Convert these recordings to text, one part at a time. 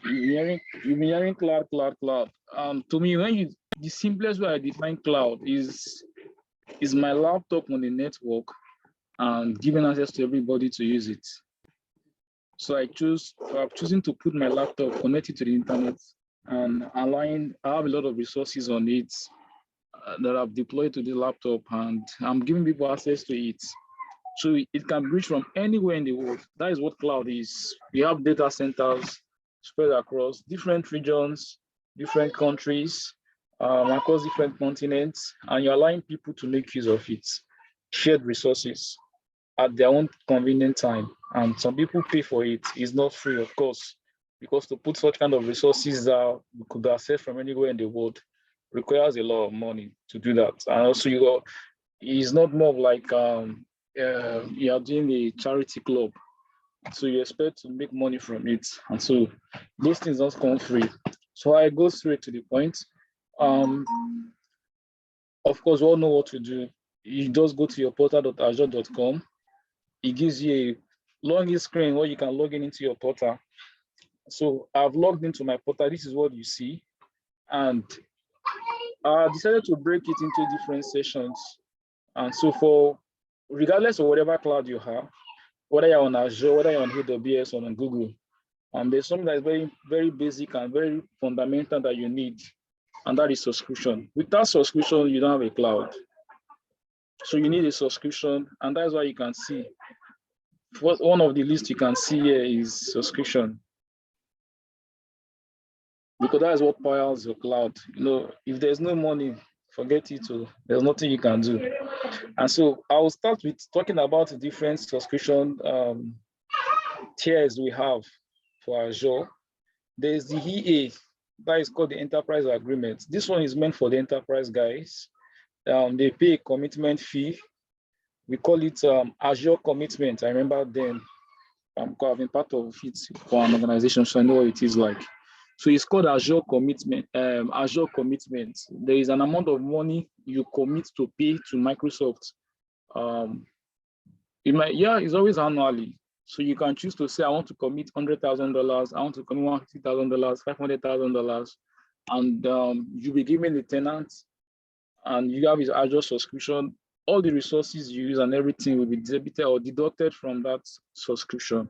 You've been hearing cloud, cloud, cloud. To me, the simplest way I define cloud is my laptop on the network and giving access to everybody to use it. So I'm choosing to put my laptop connected to the internet and allowing, I have a lot of resources on it that I've deployed to the laptop, and I'm giving people access to it. So it can reach from anywhere in the world. That is what cloud is. We have data centers spread across different regions, different countries, across different continents, and you're allowing people to make use of it, shared resources at their own convenient time. And some people pay for it. It's not free, of course, because to put such kind of resources that we could access from anywhere in the world requires a lot of money to do that. And also, it's not more of like you are doing a charity club, so you expect to make money from it, and so those things don't come free. So I go straight to the point. Um, of course, we all know what to do. You just go to your portal.azure.com. It gives you a login screen where you can log in into your portal. So I've logged into my portal. This is what you see, and I decided to break it into different sessions. And so regardless of whatever cloud you have, whether you're on Azure, whether you're on AWS or on Google, there's something that is very, very basic and very fundamental that you need, and that is subscription. Without subscription, you don't have a cloud. So you need a subscription, and that's why you can see, one of the lists you can see here is subscription, because that is what powers your cloud. If there's no money, forget it. There's nothing you can do. And so I will start with talking about the different subscription tiers we have for Azure. There's the EA, that is called the Enterprise Agreement. This one is meant for the enterprise guys. They pay a commitment fee. We call it Azure Commitment. I remember then, I've been part of it for an organization, so I know what it is like. So it's called Azure Commitment. Azure Commitment. There is an amount of money you commit to pay to Microsoft. It's always annually. So you can choose to say, I want to commit $100,000, I want to commit $150,000, $500,000, and you'll be given the tenant, and you have his Azure subscription. All the resources you use and everything will be debited or deducted from that subscription.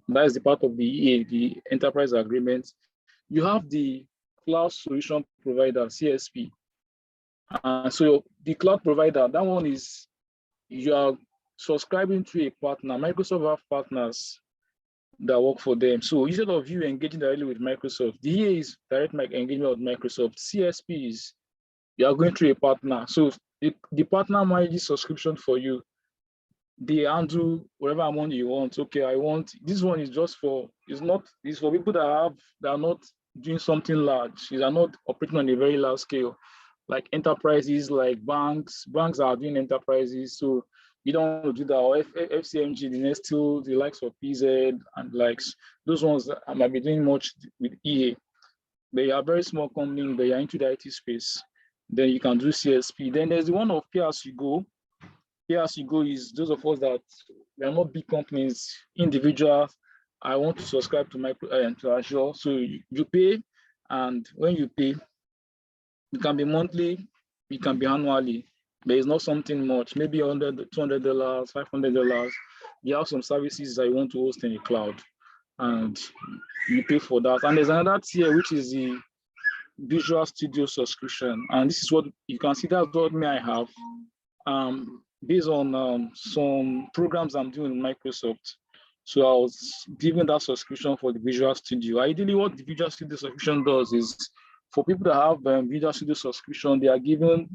That is the part of the EA, the Enterprise Agreement. You have the Cloud Solution Provider, CSP. So the cloud provider, that one is, you are subscribing to a partner. Microsoft have partners that work for them. So instead of you engaging directly with Microsoft, the EA is direct engagement with Microsoft. CSP is, you are going through a partner. So the partner manages subscription for you. They handle whatever amount you want. Okay, I want, this one is just for, it's for people that are not doing something large. They are not operating on a very large scale, like enterprises, like banks are doing enterprises. So you don't want to do that. Or FCMG, the Nestle, the likes of PZ and likes, those ones that might be doing much with EA. They are very small companies, they are into the IT space. Then you can do CSP. Then there's the one of pay-as-you-go. Pay-as-you-go is those of us that we are not big companies, individuals. I want to subscribe to to Azure. So you pay, and when you pay, it can be monthly, it can be annually. There is not something much, maybe $100, $200, $500. You have some services that you want to host in the cloud, and you pay for that. And there's another tier, which is the Visual Studio subscription. And this is what you can see, that's what I have. Based on some programs I'm doing in Microsoft. So I was given that subscription for the Visual Studio. Ideally, what the Visual Studio subscription does is, for people that have Visual Studio subscription, they are given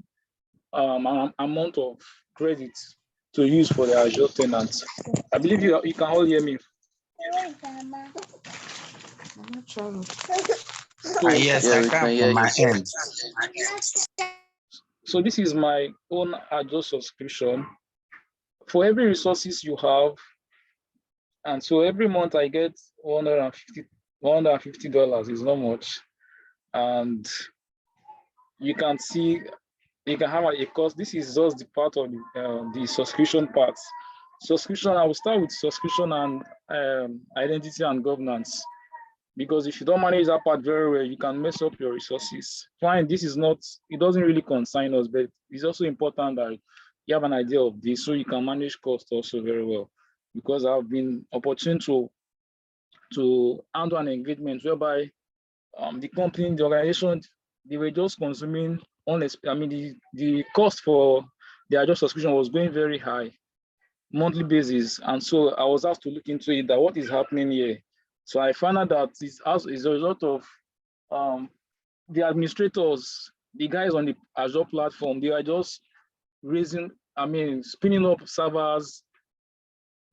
an amount of credit to use for the Azure tenants. I believe you can all hear me. Yes, I can from my end. So this is my own Azure subscription. For every resources you have, and so every month I get $150 is not much. And you can see, you can have a cost. This is just the part of the subscription part. Subscription, I will start with subscription and identity and governance. because if you don't manage that part very well, you can mess up your resources. Fine, this is not, it doesn't really concern us, but it's also important that you have an idea of this so you can manage cost also very well. Because I've been opportune to handle an engagement whereby the company, the organization, they were just consuming the cost for their Azure subscription was going very high, monthly basis. And so I was asked to look into it, that what is happening here. So I found out that it's as a result of the administrators, the guys on the Azure platform, they are just spinning up servers,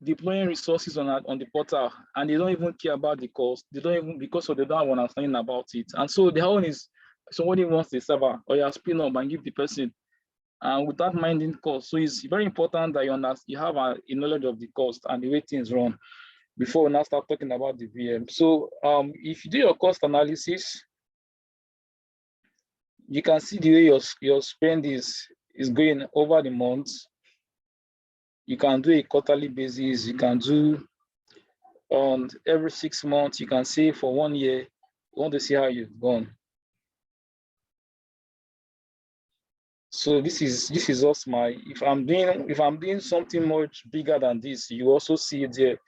deploying resources on the portal, and they don't even care about the cost. They don't even, because of they don't have an understanding about it. And so the whole is, somebody wants the server, or you spin up and give the person, and without minding cost. So it's very important that you have a knowledge of the cost and the way things run before we now start talking about the VM. So if you do your cost analysis, you can see the way your spend is going over the months. You can do a quarterly basis. You can do on every 6 months. You can see for 1 year. You want to see how you've gone. So this is just my, if I'm doing something much bigger than this, you also see it there.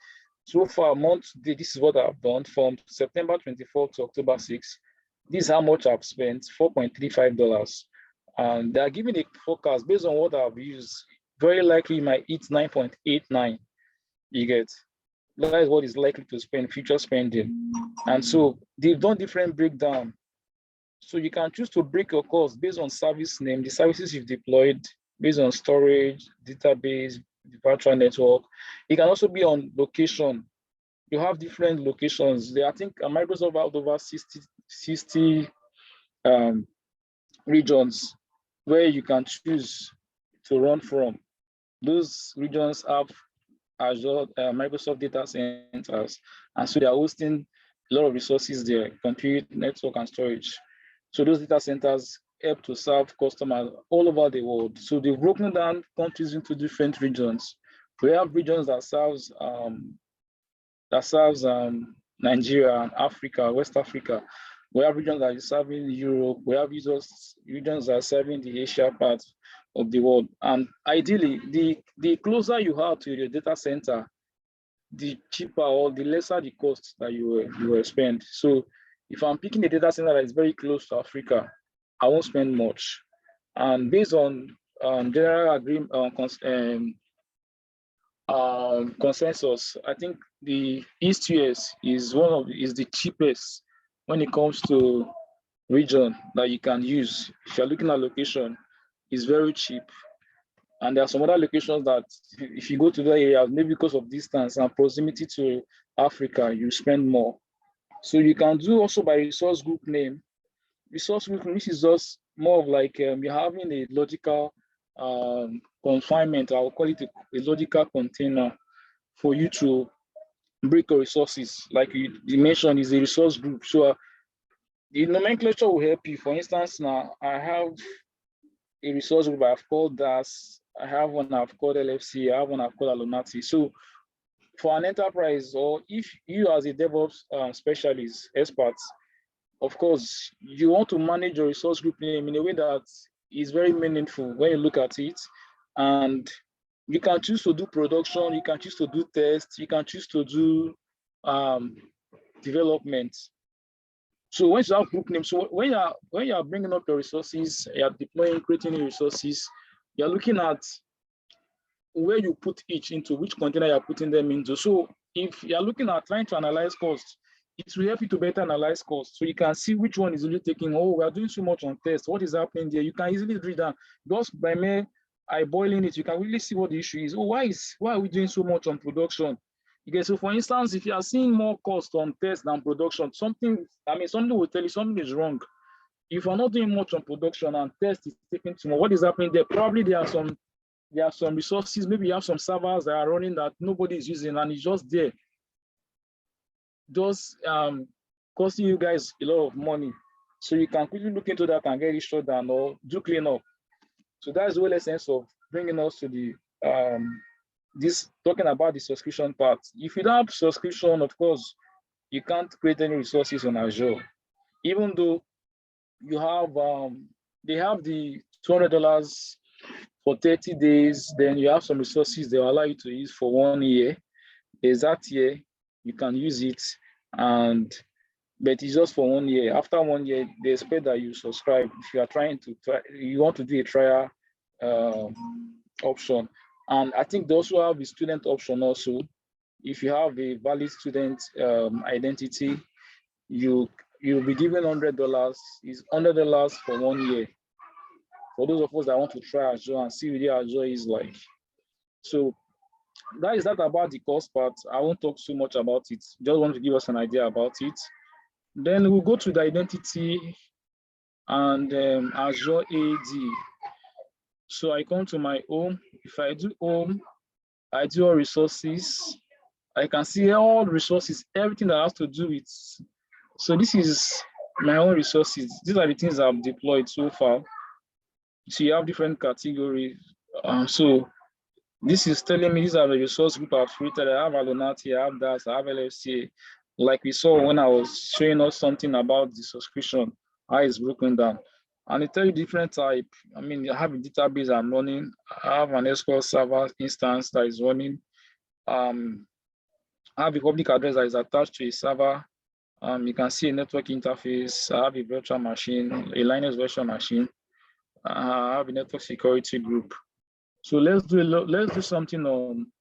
So far, this is what I've done from September 24th to October 6th. This is how much I've spent, $4.35. And they are giving a forecast based on what I've used. Very likely you might hit 9.89. You get, that is what is likely to spend, future spending. And so they've done different breakdown. So you can choose to break your cost based on service name, the services you've deployed, based on storage, database, the virtual network. It can also be on location. You have different locations. I think Microsoft has over 60 regions where you can choose to run from. Those regions have Azure, Microsoft data centers, and so they are hosting a lot of resources there, compute, network, and storage. So those data centers help to serve customers all over the world. So they've broken down countries into different regions. We have regions that serves Nigeria and Africa, West Africa. We have regions that are serving Europe. We have regions that are serving the Asia part of the world. And ideally, the closer you are to your data center, the cheaper or the lesser the cost that you will spend. So if I'm picking a data center that is very close to Africa, I won't spend much. And based on general agreement, consensus, I think the East US is the cheapest when it comes to region that you can use. If you're looking at location, it's very cheap. And there are some other locations that if you go to the area, maybe because of distance and proximity to Africa, you spend more. So you can do also by resource group name. Resource group, which is just more of like you're having a logical confinement. I will call it a logical container for you to break your resources. Like you mentioned, is a resource group. So the nomenclature will help you. For instance, now I have a resource group I've called DAS. I have one I've called LFC. I have one I've called Alonati. So for an enterprise, or if you as a DevOps specialist, expert, of course, you want to manage your resource group name in a way that is very meaningful when you look at it. And you can choose to do production, you can choose to do tests, you can choose to do development. So once you have group name, so when you are bringing up your resources, you are deploying, creating new resources, you're looking at where you put each into, which container you're putting them into. So if you're looking at trying to analyze costs, it will help you to better analyze costs. So you can see which one is really taking, oh, we are doing so much on tests. What is happening there? You can easily read that. Just by me eyeballing it, you can really see what the issue is. Oh, why are we doing so much on production? Okay, so for instance, if you are seeing more cost on test than production, something will tell you something is wrong. If you're not doing much on production and test is taking too much, what is happening there? Probably there are some resources, maybe you have some servers that are running that nobody is using and it's just there. Just costing you guys a lot of money. So you can quickly look into that and get it shut down or do cleanup. So that's the whole essence of bringing us to the this talking about the subscription part. If you don't have subscription, of course, you can't create any resources on Azure, even though you have they have the $200 for 30 days. Then you have some resources they will allow you to use for 1 year. There's that year you can use it, but it's just for 1 year. After 1 year, they expect that you subscribe if you are you want to do a trial option. And I think they also have the student option also. If you have a valid student identity, you'll be given $100. It's $100 for 1 year. For those of us that want to try Azure and see what Azure is like. So that is that about the cost part. I won't talk so much about it. Just want to give us an idea about it. Then we'll go to the identity and Azure AD. So I come to my home. If I do home, I do all resources. I can see all resources, everything that has to do with. So this is my own resources. These are the things I've deployed so far. So you have different categories. So this is telling me these are the resource group I've created. I have Alonati, I have DAS, I have LFCA. Like we saw when I was showing us something about the subscription, how it's broken down. And it tells you different type. I mean, I have a database I'm running. I have an SQL Server instance that is running. I have a public address that is attached to a server. You can see a network interface. I have a virtual machine, a Linux virtual machine. I have a network security group. So let's do something on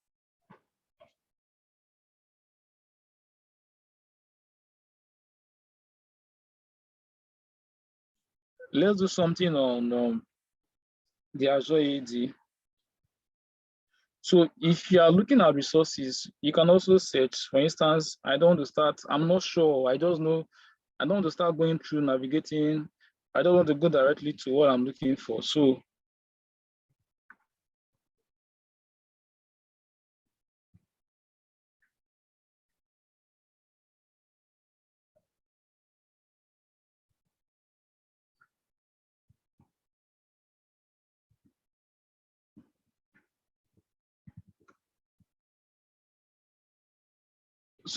the Azure AD. So if you are looking at resources, you can also search. For instance, I don't want to start, I'm not sure. I just know I don't want to start going through navigating. I don't want to go directly to what I'm looking for. So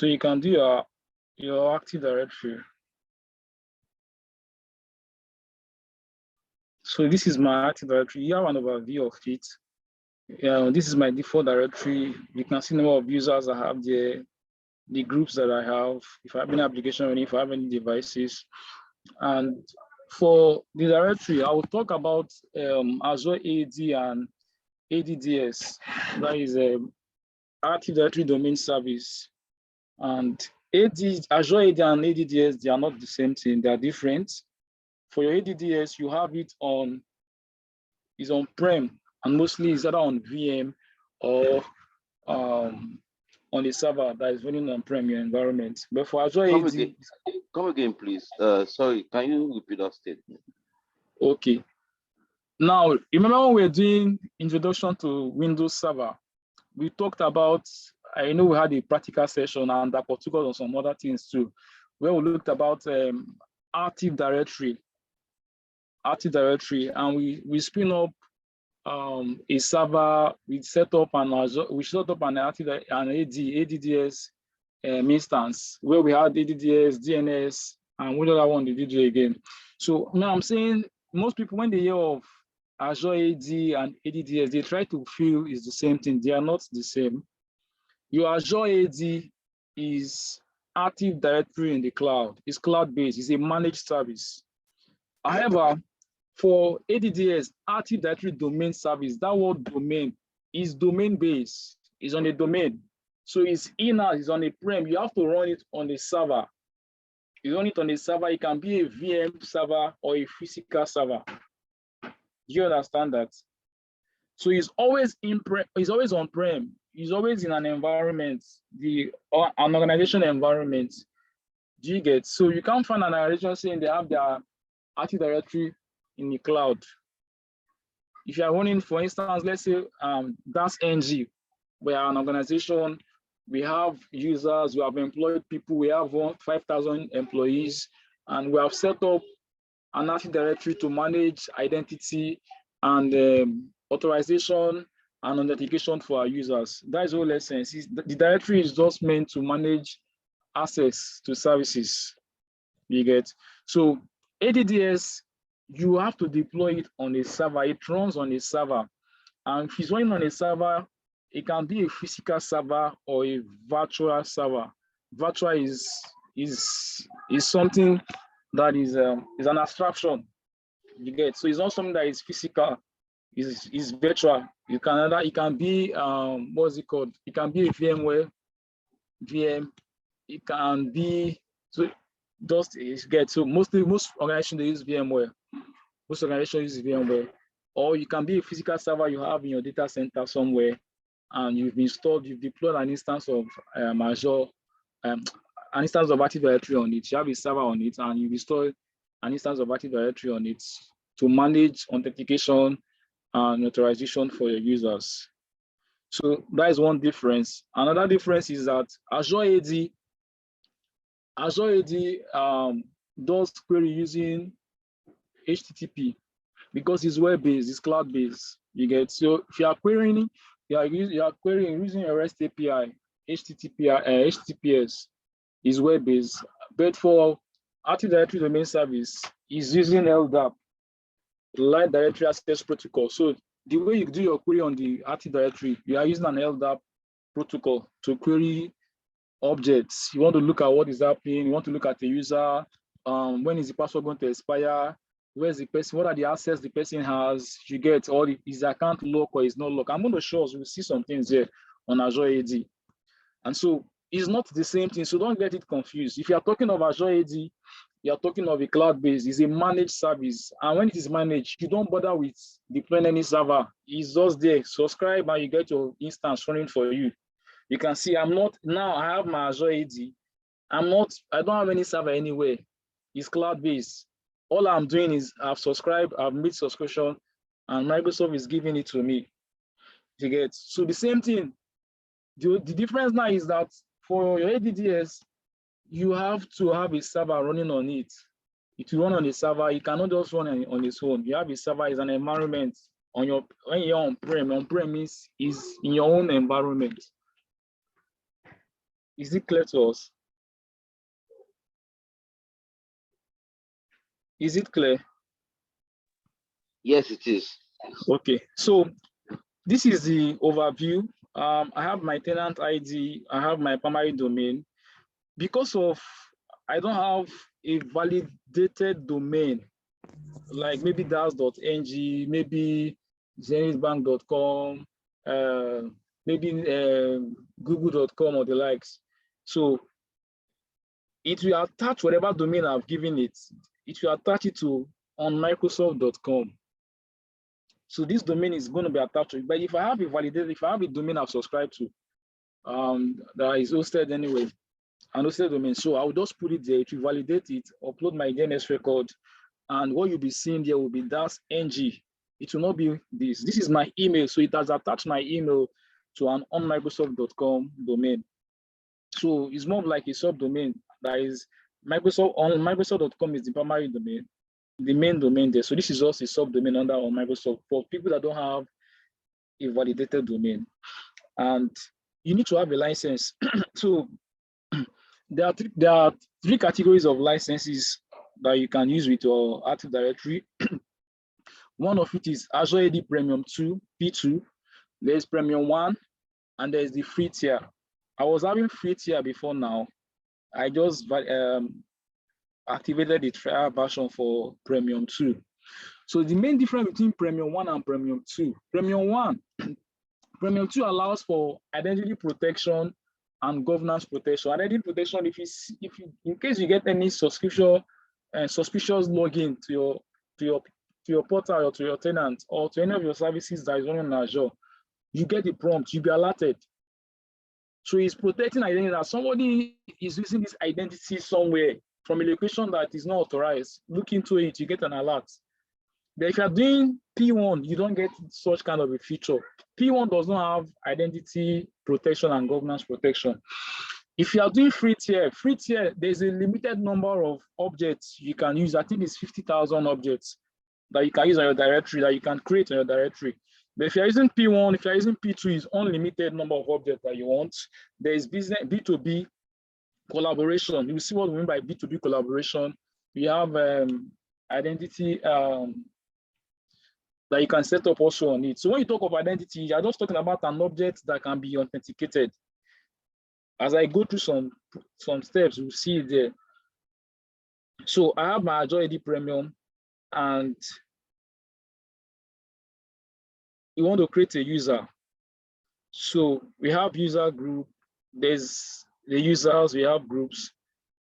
you can do your Active Directory. So this is my Active Directory. You have an overview of it. This is my default directory. You can see the number of users I have there, the groups that I have, if I have any application or if I have any devices. And for the directory, I will talk about Azure AD and ADDS. That is Active Directory Domain Service. And Azure AD and ADDS, they are not the same thing. They are different. For your ADDS, you have it on on-prem, and mostly it's either on VM or on a server that is running on-prem your environment. But for Azure AD, come again, please. Sorry, can you repeat that statement? Okay. Now, remember when we were doing introduction to Windows Server, we talked about, I know we had a practical session and that took us on some other things too, where we looked about Active Directory, and we spin up a server. We set up an ADDS instance where we had ADDS, DNS, and what other one did you do again? So now I'm saying most people, when they hear of Azure AD and ADDS, they try to feel it's the same thing. They are not the same. Your Azure AD is Active Directory in the cloud. It's cloud-based. It's a managed service. However, for ADDS, Active Directory Domain Service, that word domain is domain-based. It's on a domain. So it's in-house, it's on a prem. You have to run it on the server. You run it on a server. It can be a VM server or a physical server. Do you understand that? So it's always always on-prem. It's always in an environment, an organization environment. Do you get? So you can't find an organization saying they have their Active Directory in the cloud. If you are running, for instance, let's say daas.ng, we are an organization, we have users, we have employed people, we have 5,000 employees, and we have set up an Active Directory to manage identity and authorization and authentication for our users. That is all essence. The directory is just meant to manage access to services. You get? So ADDS, you have to deploy it on a server. It runs on a server. And if it's running on a server, it can be a physical server or a virtual server. Virtual is something that is an abstraction. You get? So it's not something that is physical. Is virtual. It can be what's it called? It can be a VMware, VM. It can be so most organizations they use VMware. Most organizations use VMware, or you can be a physical server you have in your data center somewhere, and you've deployed an instance of Azure, an instance of Active Directory on it. You have a server on it, and you've installed an instance of Active Directory on it to manage authentication and authorization for your users. So that is one difference. Another difference is that Azure AD does query using HTTP because it's web-based, it's cloud-based. You get? So if you are querying, you are querying using a REST API, HTTPS is web-based. But for Active Directory Domain Service is using LDAP, Light Directory Access Protocol. So the way you do your query on the Active Directory, you are using an LDAP protocol to query objects. You want to look at what is happening. You want to look at the user. When is the password going to expire? Where's the person? What are the assets the person has? You get all is the account locked or is not locked? I'm going to show us. We'll see some things here on Azure AD. And so it's not the same thing. So don't get it confused. If you are talking of Azure AD, you are talking of a cloud-based. It's a managed service. And when it is managed, you don't bother with deploying any server. It's just there. Subscribe and you get your instance running for you. You can see I have my Azure AD. I don't have any server anywhere. It's cloud-based. All I'm doing is I've subscribed, I've made subscription, and Microsoft is giving it to me. You get? So the same thing. The difference now is that for your ADDS, you have to have a server running on it. If you run on a server, you cannot just run on its own. You have a server is an environment when you're on-prem. On-prem is in your own environment. Is it clear to us? Is it clear? Yes, it is. Okay, so this is the overview. I have my tenant ID, I have my primary domain. Because I don't have a validated domain, like maybe daas.ng, maybe zenithbank.com, maybe google.com or the likes. So it will attach whatever domain I've given it. It will attach it to on Microsoft.com. So this domain is going to be attached to it. But if I have a domain I've subscribed to, that is hosted anyway, an hosted domain, so I will just put it there, it will validate it, upload my DNS record, and what you'll be seeing there will be daas.ng. It will not be this. This is my email, so it has attached my email to an on Microsoft.com domain. So it's more like a subdomain that is Microsoft on Microsoft.com is the primary domain, the main domain there. So this is also a subdomain under on Microsoft for people that don't have a validated domain. And you need to have a license. So there are three categories of licenses that you can use with your Active Directory. One of it is Azure AD Premium 2, P2. There's Premium 1, and there's the free tier. I was having free tier before now. I just activated the trial version for Premium 2. So the main difference between Premium 1 and Premium 2, Premium 2 allows for identity protection and governance protection. Identity protection, if you in case you get any suspicious login to your portal or to your tenant or to any of your services that is running on Azure, you get a prompt, you'll be alerted. So it's protecting identity that somebody is using this identity somewhere from a location that is not authorized. Look into it, you get an alert. But if you're doing P1, you don't get such kind of a feature. P1 does not have identity protection and governance protection. If you are doing free tier, there's a limited number of objects you can use. I think it's 50,000 objects that you can use on your directory, that you can create on your directory. But if you're using P1, if you're using P2, it's unlimited number of objects that you want. There is B2b collaboration. You will see what we mean by B2b collaboration. We have identity that you can set up also on it. So when you talk of identity, you're just talking about an object that can be authenticated. As I go through some steps, you'll see it there. So I have my Azure Id Premium, and you want to create a user. So we have user group, there's the users, we have groups.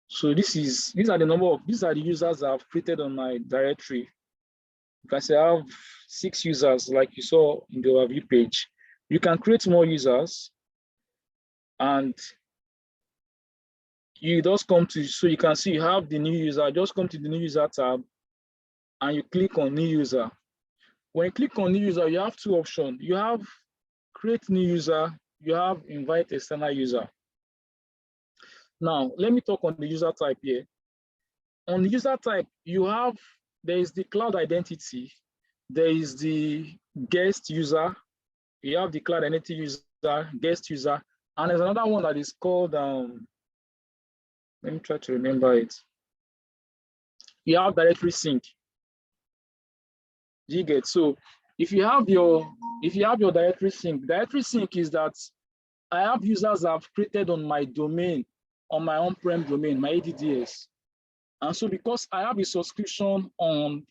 So these are the users that I've created on my directory. You can say I have 6 users like you saw in the overview page. You can create more users, and you just come to, so you can see you have the new user, just come to the new user tab and you click on new user. When you click on new user, you have 2 options. You have create new user, you have invite external user. Now, let me talk on the user type here. On the user type, there is the cloud identity, there is the guest user, you have the cloud identity user, guest user, and there's another one that is called, let me try to remember it. You have directory sync. You get, so if you have your directory sync is that I have users I've created on my domain, on my on-prem domain, my ADDS. And so because I have a subscription on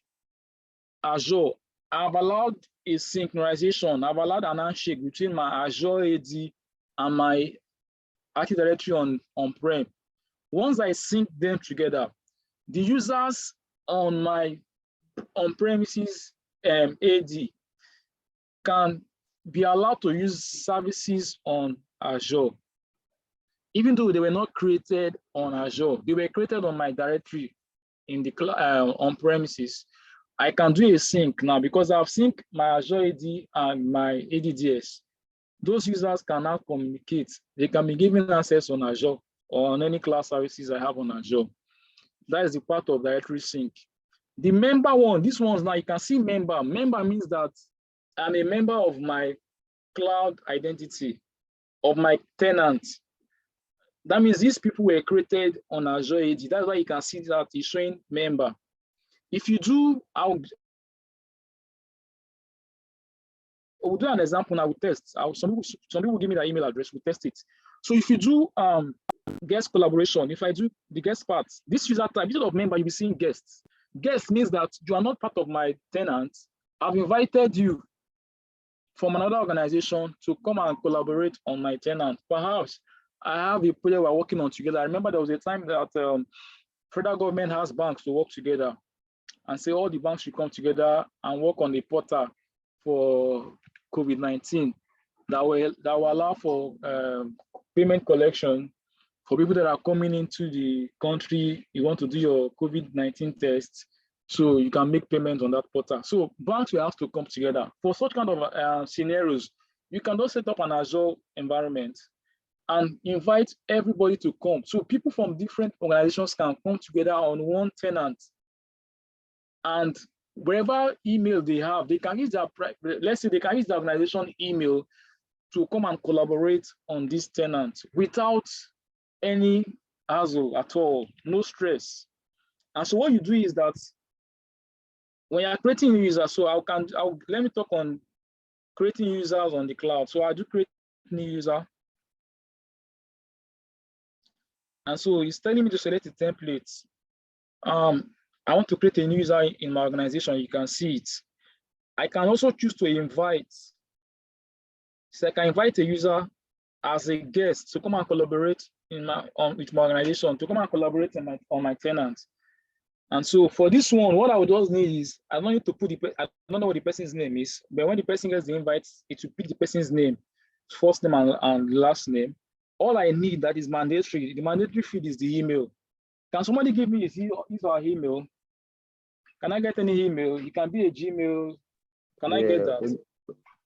Azure, I've allowed a synchronization, I've allowed an handshake between my Azure AD and my Active Directory on-prem. Once I sync them together, the users on my on-premises AD can be allowed to use services on Azure. Even though they were not created on Azure, they were created on my directory in the on-premises. I can do a sync now because I've synced my Azure AD and my ADDS. Those users can now communicate. They can be given access on Azure or on any cloud services I have on Azure. That is the part of directory sync. The member one, these ones now, you can see member. Member means that I'm a member of my cloud identity, of my tenant. That means these people were created on Azure AD. That's why you can see that it's showing member. If you do, we'll do an example now. We'll test. Some people give me their email address. We'll test it. So if you do guest collaboration, if I do the guest part, this user type, instead of member, you'll be seeing guests. Guest means that you are not part of my tenant. I've invited you from another organization to come and collaborate on my tenant. Perhaps I have a project we're working on together. I remember there was a time that federal government has banks to work together and say all the banks should come together and work on the portal for COVID-19 that will allow for payment collection for people that are coming into the country. You want to do your COVID-19 test, so you can make payment on that portal. So banks will have to come together. For such kind of scenarios, you can just set up an Azure environment and invite everybody to come. So people from different organizations can come together on one tenant. And wherever email they have, they can use their, let's say they can use the organization email to come and collaborate on this tenant without any hassle at all, no stress. And so what you do is that when you're creating users, so let me talk on creating users on the cloud. So I do create new user. And so it's telling me to select the templates. I want to create a new user in my organization. You can see it. I can also choose to invite. So I can invite a user as a guest to come and collaborate with my organization, to come and collaborate on my tenant. And so for this one, what I would just need is, I don't need to put I don't know what the person's name is, but when the person gets the invite, it will pick the person's name, first name and last name. All I need that is mandatory. The mandatory field is the email. Can somebody give me his or her email? Can I get any email? It can be a Gmail. Can I get that?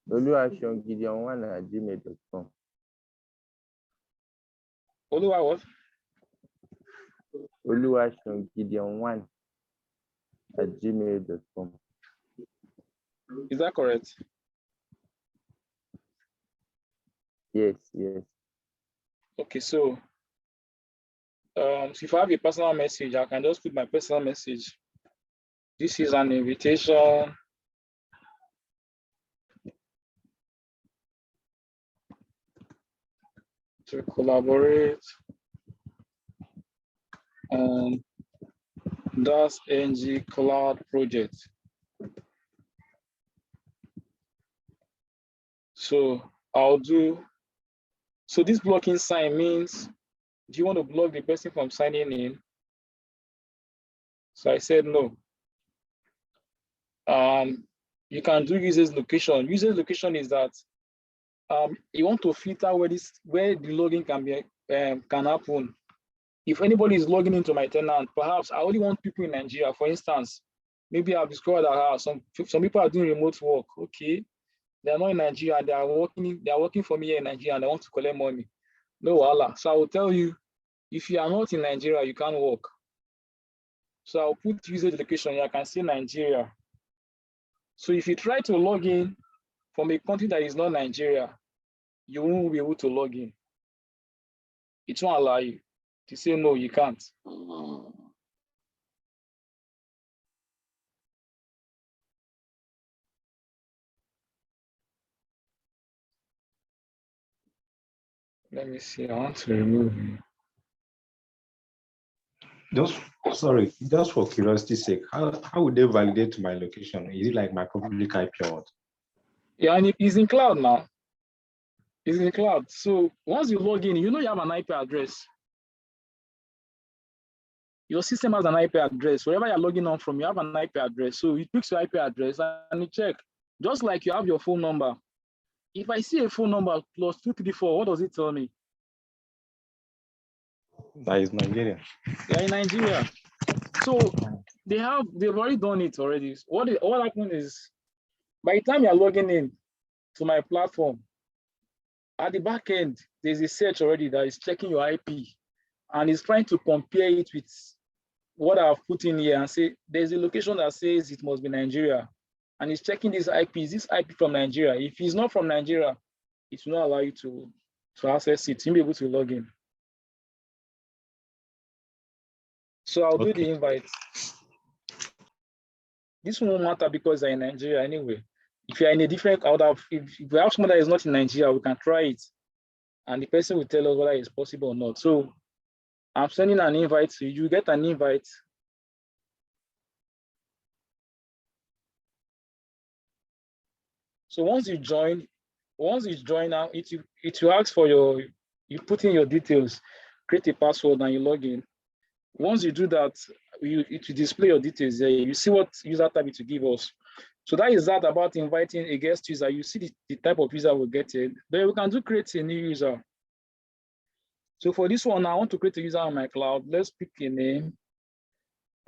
Oluwaseun Gideon1@gmail.com. Oluwa what? Oluwaseun Gideon1@gmail.com. Is that correct? Yes, yes. Okay, so So if I have a personal message, I can just put my personal message. This is an invitation to collaborate on daas.ng cloud project. So so this blocking sign means, do you want to block the person from signing in? So I said no. You can do users location. Users location is that you want to filter where the login can happen. If anybody is logging into my tenant, perhaps I only want people in Nigeria. For instance, maybe I've discovered that some people are doing remote work. Okay, they are not in Nigeria and they are working for me here in Nigeria and they want to collect money. No wahala. So I will tell you, if you are not in Nigeria, you can't work. So I'll put usage location here. I can see Nigeria. So if you try to log in from a country that is not Nigeria, you won't be able to log in. It won't allow you to say no, you can't. Let me see. I want to remove it. Just for curiosity's sake, how would they validate my location? Is it like my public IP or what? Yeah, and it's in cloud now. It's in the cloud. So once you log in, you know you have an IP address. Your system has an IP address. Wherever you're logging on from, you have an IP address. So it picks your IP address and you check. Just like you have your phone number. If I see a phone number +234, what does it tell me? That is Nigeria. You're in Nigeria. So they've already done it already. What happened is, by the time you're logging in to my platform, at the back end, there's a search already that is checking your IP and is trying to compare it with what I've put in here and say, there's a location that says it must be Nigeria. And it's checking this IP. Is this IP from Nigeria? If it's not from Nigeria, it will not allow you to access it. You'll be able to log in. So I'll do the invite. This won't matter because I'm in Nigeria anyway. If you're in a different, if we have someone that is not in Nigeria, we can try it. And the person will tell us whether it's possible or not. So I'm sending an invite to you. You get an invite. So once you join now, it will ask for you put in your details, create a password, and you log in. Once you do that, it will display your details there. You see what user type it will give us. So that is that about inviting a guest user. You see the type of user we'll get in. Then we can create a new user. So for this one, I want to create a user on my cloud. Let's pick a name.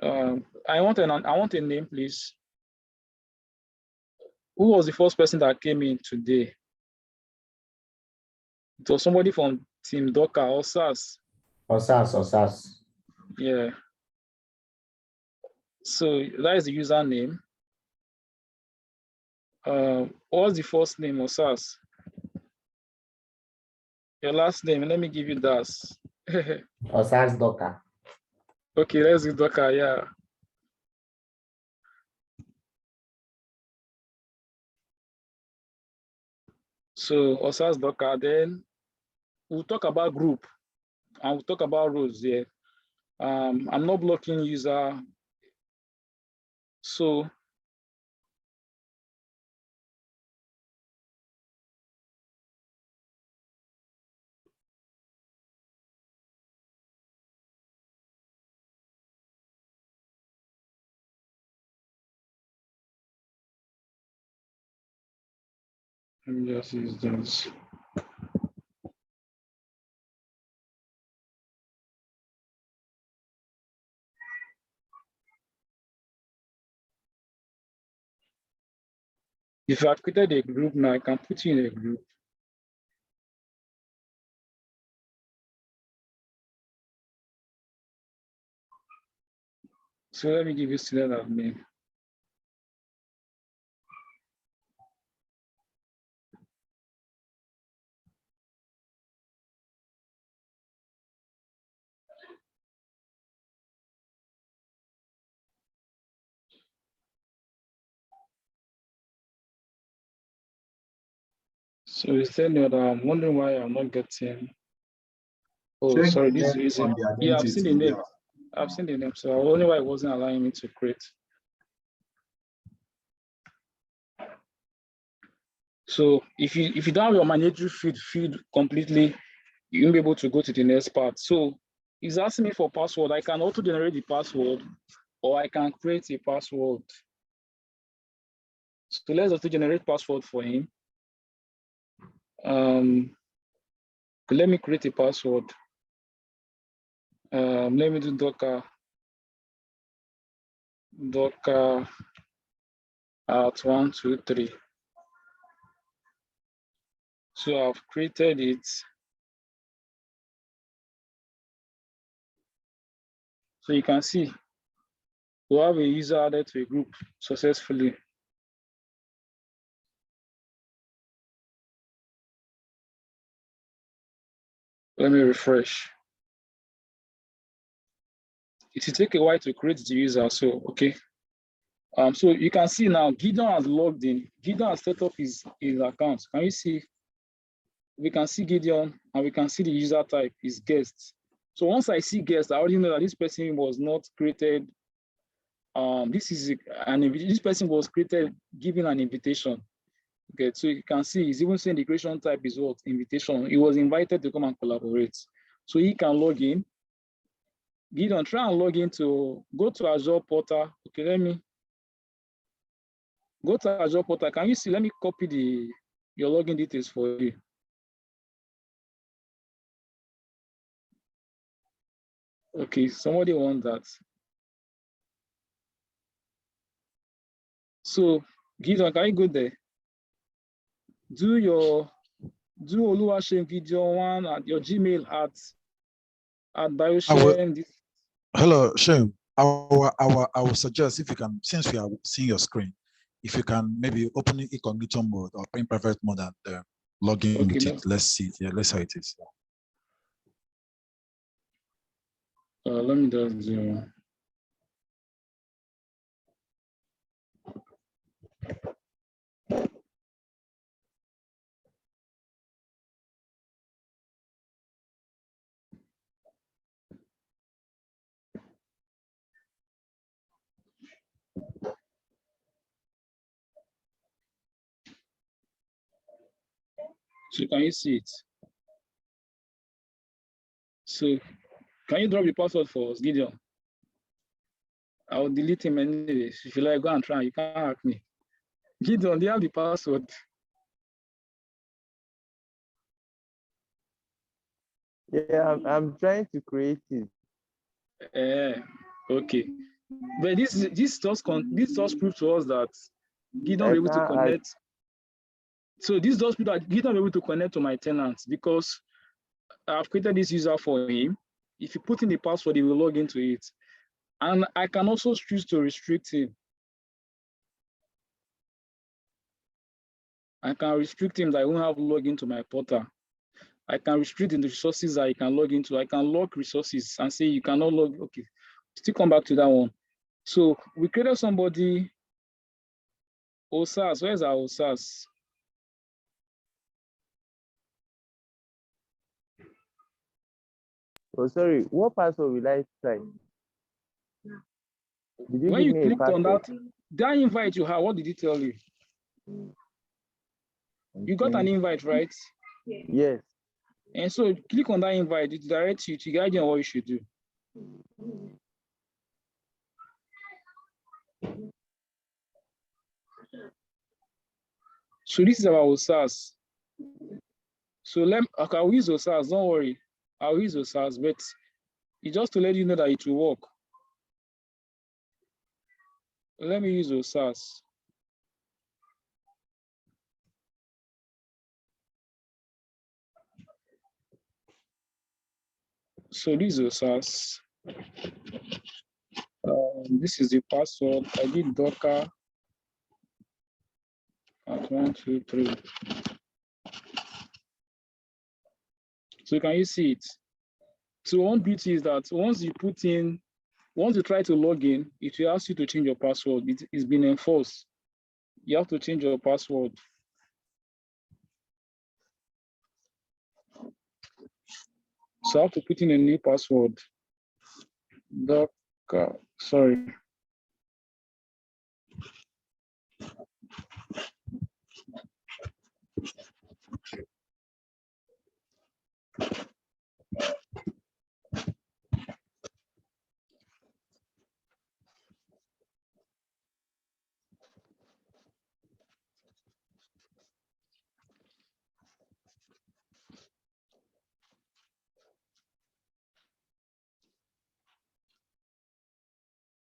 I want a name, please. Who was the first person that came in today? It was somebody from Team Docker or SAS. SAS. Yeah. So that is the username. What's the first name of SAS? Your last name, let me give you DAS. SAS Docker. Okay, let's do Docker, yeah. So SAS Docker, then we'll talk about group and we'll talk about roles there. I'm not blocking user. So let me just use this. If I've created a group now, I can put you in a group. So let me give you student admin. So you said that I'm wondering why I'm not getting. Oh, Check sorry, the this name is on the yeah, I've seen the identity. name. I've seen the name. So I wonder why it wasn't allowing me to create. So if you don't have your mandatory field completely, you won't be able to go to the next part. So he's asking me for password. I can auto generate the password, or I can create a password. So let's auto generate password for him. Let me create a password. Let me do Docker at 1, 2, 3. So I've created it. So you can see we have a user added to a group successfully. Let me refresh. It will take a while to create the user. So okay. So you can see now Gideon has logged in. Gideon has set up his account. Can you see? We can see Gideon and we can see the user type is guest. So once I see guest, I already know that this person was not created. This person was created giving an invitation. Okay, so you can see he's even saying the creation type is what? Invitation. He was invited to come and collaborate. So he can log in. Gideon, try and log in to go to Azure portal. Okay, let me go to Azure portal. Can you see? Let me copy your login details for you. Okay, somebody wants that. So Gideon, can you go there? Do Oluwaseun video one at your Gmail at Bioshare. Hello, Shane. I will suggest if you can, since we are seeing your screen, if you can maybe open it incognito mode or in private mode and log in with it. Let's see. Yeah, let's see how it is. Let me just do. So can you see it? So can you drop the password for us, Gideon? I will delete him anyways. If you like, go and try. You can't hack me. Gideon, do you have the password? Yeah, I'm trying to create it. Okay. But this just proves to us that Gideon will be able to connect. So this does prove that Gideon will be able to connect to my tenants because I've created this user for him. If you put in the password, he will log into it. And I can also choose to restrict him. I can restrict him that I won't have login to my portal. I can restrict the resources that I can log into. I can lock resources and say you cannot log. Okay, still come back to that one. So we created somebody, OSAS. Where's our OSAS? Oh, sorry. What password will I try? Did you When give you me a clicked on password? that invite you have, what did it tell you? You got an invite, right? Yes. And so click on that invite, it directs you to guide you on what you should do. So this is our OSAS. So I'll use OSAS, don't worry. I'll use OSAS, but it's just to let you know that it will work. Let me use OSAS. So this is OSAS. This is the password. I did Docker at 1, 2, 3. So can you see it? So one beauty is that once you try to log in, it will ask you to change your password. It's been enforced. You have to change your password. So I have to put in a new password. Docker, sorry.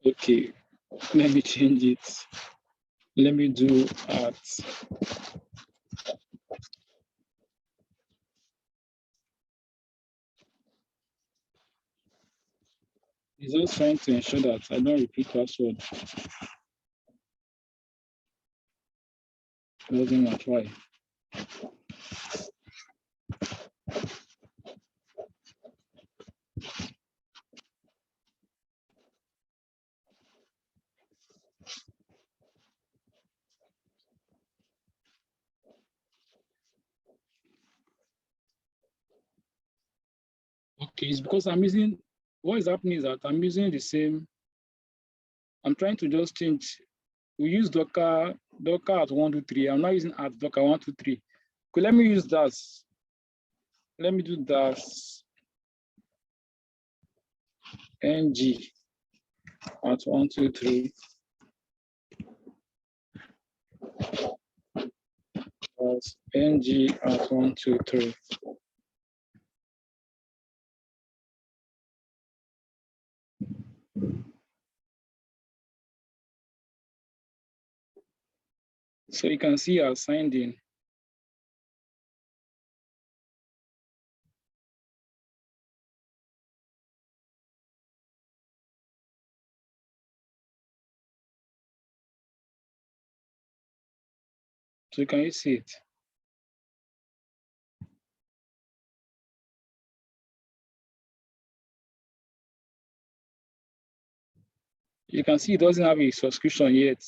Okay, let me change it. Let me do at. It's just trying to ensure that I don't repeat password. Doesn't match, why? Okay, it's because I'm using, what is happening is that I'm using the same, I'm trying to just change. We use Docker at 123. I'm not using at Docker 123. Okay, let me use daas. Let me do daas.ng at 123. daas.ng at 123. So you can see I signed in. So can you see it? You can see it doesn't have a subscription yet.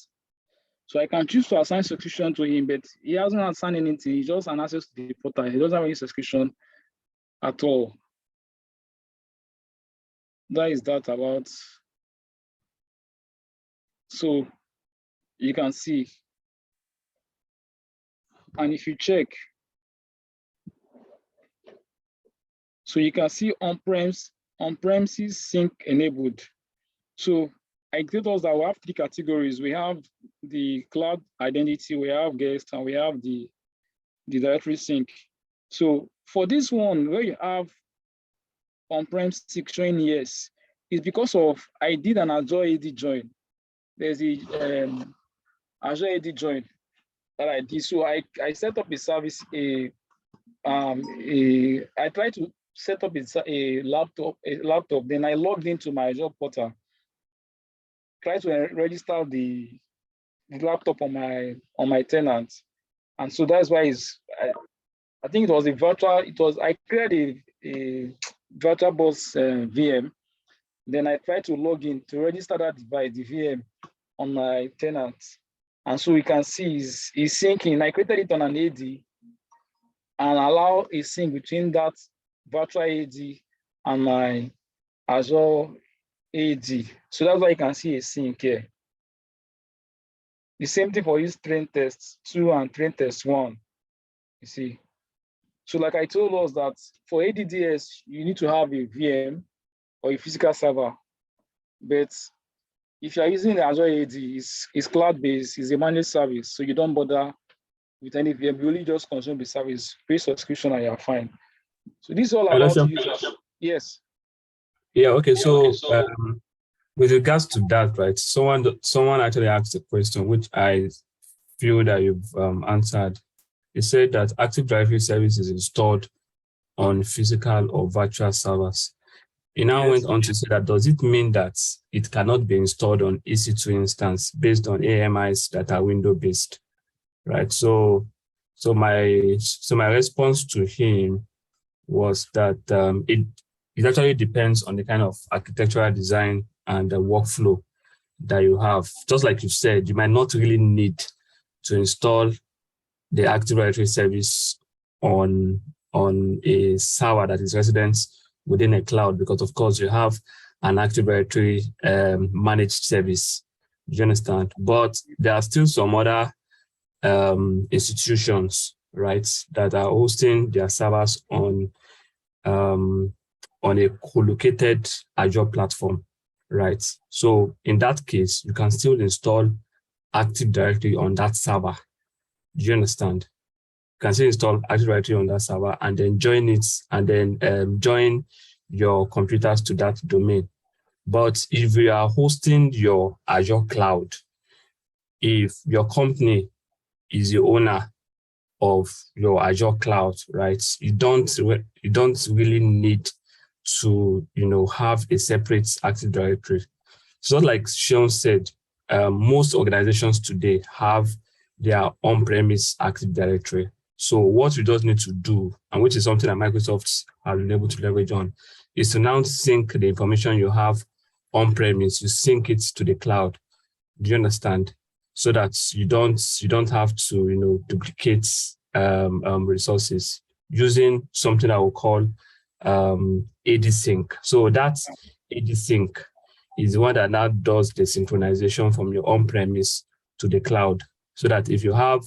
So I can choose to assign subscription to him, but he hasn't assigned anything. He just has access to the portal. He doesn't have any subscription at all. That is that about. So you can see. And if you check, so you can see on-premises sync enabled. So I told us that we have three categories. We have the cloud identity, we have guest, and we have the directory sync. So for this one, where you have on-prem sync showing yes, it's because of I did an Azure Id Joint. There's the Azure Id Joint that I did. So I set up a service, I tried to set up a laptop, then I logged into my Azure portal, tried to register the laptop on my tenant. And so that's why I think it was a virtual, I created a VirtualBox VM. Then I tried to log in to register that device, the VM, on my tenant. And so we can see it's syncing. I created it on an AD and allow a sync between that virtual AD and my Azure AD. So that's why you can see a sync here. The same thing for this train test 2 and train test 1, you see. So like I told us that for ADDS, you need to have a VM or a physical server. But if you're using the Azure AD, it's cloud-based, it's a managed service. So you don't bother with any VM, you really just consume the service, pay subscription and you're fine. So this is all about users. Yes. Yeah, okay, so with regards to that, right, someone actually asked a question, which I feel that you've answered. It said that Active Directory service is installed on physical or virtual servers. He now went on to say that, does it mean that it cannot be installed on EC2 instance based on AMIs that are window-based, right? So my response to him was that it actually depends on the kind of architectural design and the workflow that you have. Just like you said, you might not really need to install the Active Directory service on a server that is resident within a cloud, because of course you have an Active Directory managed service. Do you understand? But there are still some other institutions, right, that are hosting their servers on a co-located Azure platform, right? So in that case, you can still install Active Directory on that server. Do you understand? You can still install Active Directory on that server and then join it, and then join your computers to that domain. But if you are hosting your Azure cloud, if your company is the owner of your Azure cloud, right, you don't really need to, have a separate Active Directory. So like Sean said, most organizations today have their on-premise Active Directory. So what you just need to do, and which is something that Microsoft has been able to leverage on, is to now sync the information you have on-premise, you sync it to the cloud. Do you understand? So that you don't have to duplicate resources using something that we'll call AD sync. So that's AD sync is the one that now does the synchronization from your on-premise to the cloud, so that if you have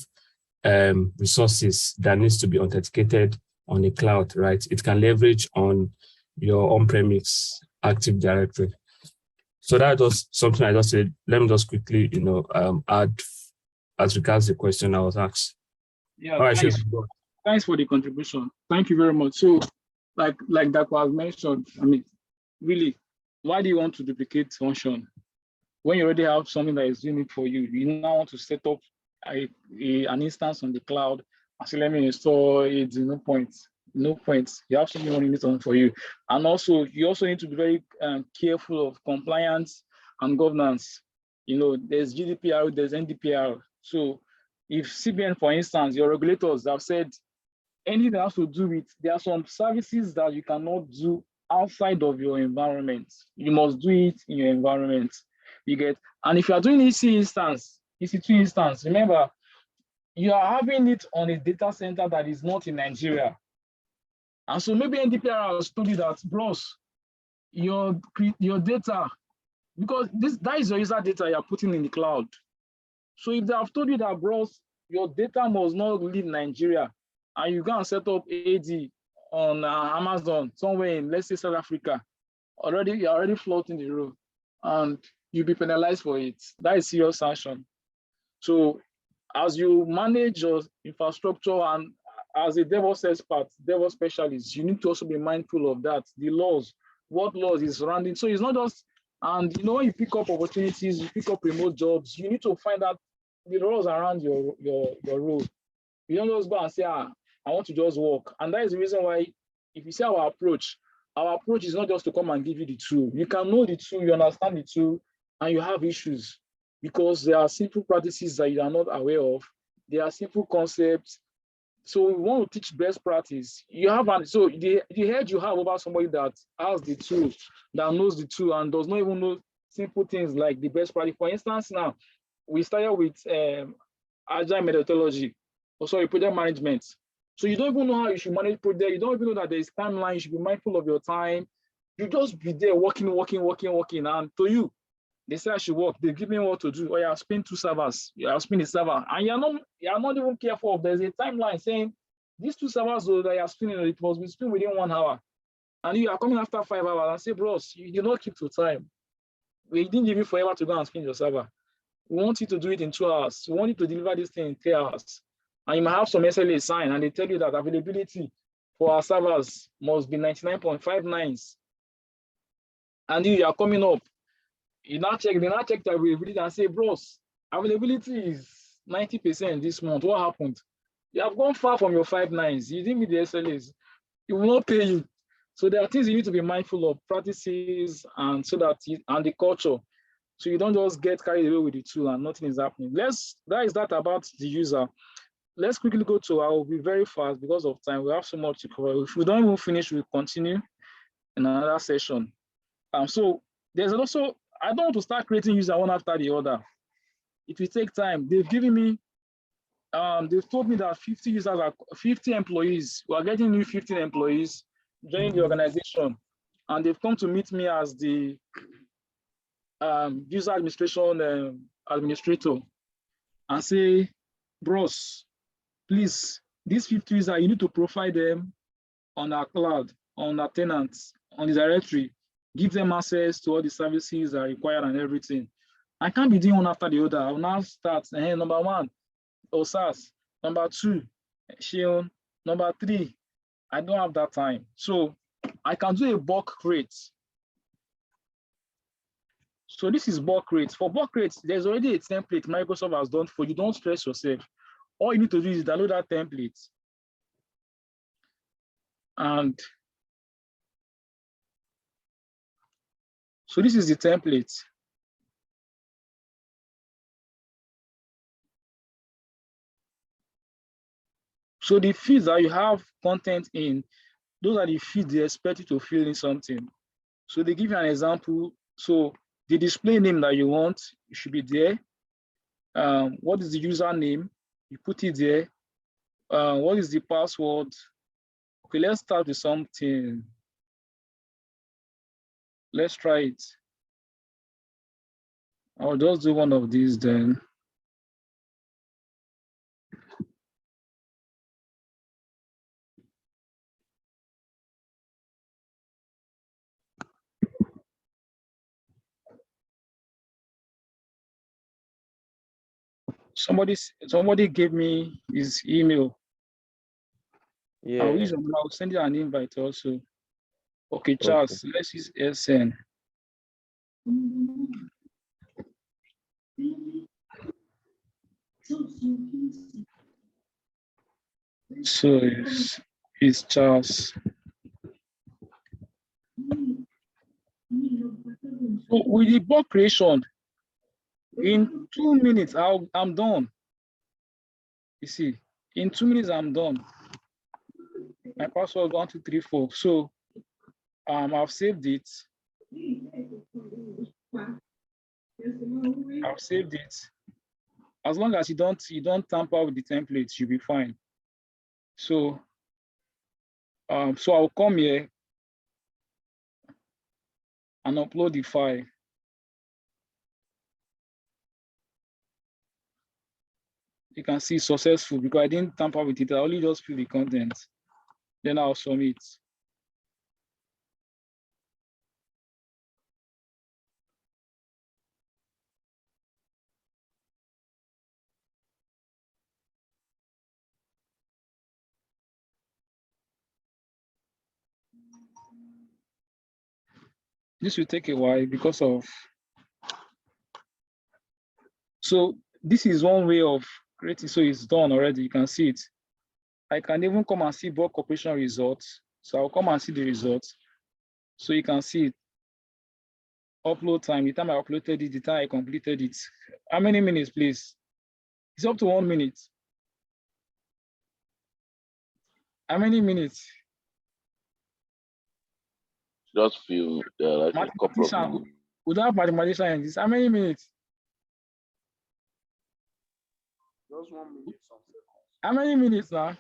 resources that needs to be authenticated on the cloud, right, it can leverage on your on-premise Active Directory. So that was something I just said. Let me just quickly, add as regards the question I was asked. Yeah, All right, thanks for the contribution. Thank you very much. So, like that was mentioned, I mean, really, why do you want to duplicate function when you already have something that is unique for you? You now want to set up an instance on the cloud and say, let me install it. No point. You have something running it on for you. And also, you also need to be very careful of compliance and governance. There's GDPR, there's NDPR. So if CBN, for instance, your regulators have said anything that has to do with, there are some services that you cannot do outside of your environment. You must do it in your environment. You get, and if you are doing EC2 instance, remember, you are having it on a data center that is not in Nigeria. And so maybe NDPR has told you that, bros, your data, because that is your user data you're putting in the cloud. So if they have told you that, bros, your data must not leave Nigeria, and you go and set up AD on Amazon somewhere in, let's say, South Africa, you're already floating the road, and you'll be penalized for it. That is serious sanction. So as you manage your infrastructure and as a DevOps expert, DevOps specialist, you need to also be mindful of that. The laws, what laws is surrounding. So it's not just, and when you pick up opportunities, you pick up remote jobs, you need to find out the laws around your role. You don't just go and say, I want to just work. And that is the reason why, if you see our approach is not just to come and give you the tool. You can know the tool, you understand the tool, and you have issues because there are simple practices that you are not aware of. There are simple concepts. So we want to teach best practice. So the head you have over somebody that has the tool, that knows the tool and does not even know simple things like the best practice. For instance, now we started with agile methodology, project management. So you don't even know how you should manage project. You don't even know that there is timeline. You should be mindful of your time. You just be there working. And to you, they say I should work. They give me what to do. Or you have spent 2 servers. You have spent a server. And you're not even careful. There's a timeline saying these 2 servers that you are spinning, it must be spent within 1 hour. And you are coming after 5 hours and say, bros, you did not keep to time. We didn't give you forever to go and spin your server. We want you to do it in 2 hours. We want you to deliver this thing in 3 hours. And you might have some SLA sign, and they tell you that availability for our servers must be 99.59. And you are coming up. They now check the availability and say, bros, availability is 90% this month. What happened? You have gone far from your 5 nines. You didn't meet the SLAs. It will not pay you. So there are things you need to be mindful of, practices, and and the culture. So you don't just get carried away with the tool and nothing is happening. That is about the user. Let's quickly go to, I will be very fast because of time. We have so much to cover. If we don't even finish, we'll continue in another session. So there's also, I don't want to start creating users one after the other. It will take time. They've given me, they've told me that 50 employees, we are getting new 15 employees joining the organization. and they've come to meet me as the user administration administrator and say, bros, please, these 50 users, you need to profile them on our cloud, on our tenants, on the directory, give them access to all the services that are required and everything. I can't be doing one after the other. I will now start, number one, OSAS, number two, Sheon, number three. I don't have that time. So I can do a bulk rate. So this is bulk rates. For bulk rates, there's already a template Microsoft has done for you. Don't stress yourself. All you need to do is download that template. And so this is the template. So the fields that you have content in, those are the fields they expect you to fill in something. So they give you an example. So the display name that you want, it should be there. What is the username? You put it there. What is the password? Okay, let's start with something. Let's try it. I'll just do one of these then. Somebody gave me his email. Yeah. I'll send you an invite also. Okay, Charles, let's use SN. So it's Charles. So with the bulk creation, in 2 minutes, I'm done. You see, in 2 minutes, I'm done. My password 1234. So I've saved it. I've saved it. As long as you don't tamper with the templates, you'll be fine. So so I'll come here and upload the file. You can see successful because I didn't tamper with it. I only just fill the content. Then I'll submit. This will take a while because of. So this is one way of creating. So it's done already. You can see it. I can even come and see bulk operation results. So I'll come and see the results. So you can see it. Upload time, the time I uploaded it, the time I completed it. How many minutes, please? It's up to 1 minute. How many minutes? Just few, like a couple of minutes. Without mathematician in this, how many minutes? Just 1 minute, some seconds. How many minutes now?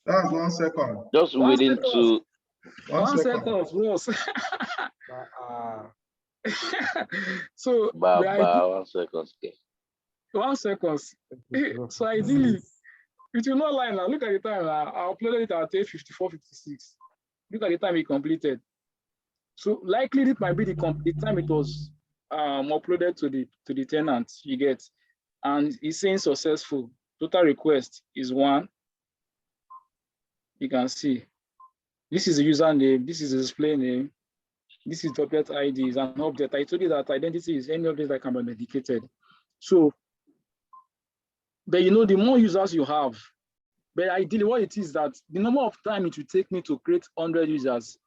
That's 1 second. Just within two. 1 second, Ross. So 1 second. Okay. 1 second. So ideally, it will not lie now. Look at the time. I uploaded it at 8:54:56. Look at the time it completed. So likely it might be the time it was uploaded to the tenant you get, and it's saying successful. Total request is 1. You can see this is the username, this is the display name, this is object ID is an object. I told you that identity is any object that can be authenticated. So, but you know, the more users you have, but ideally what it is that the number of time it will take me to create 100 users,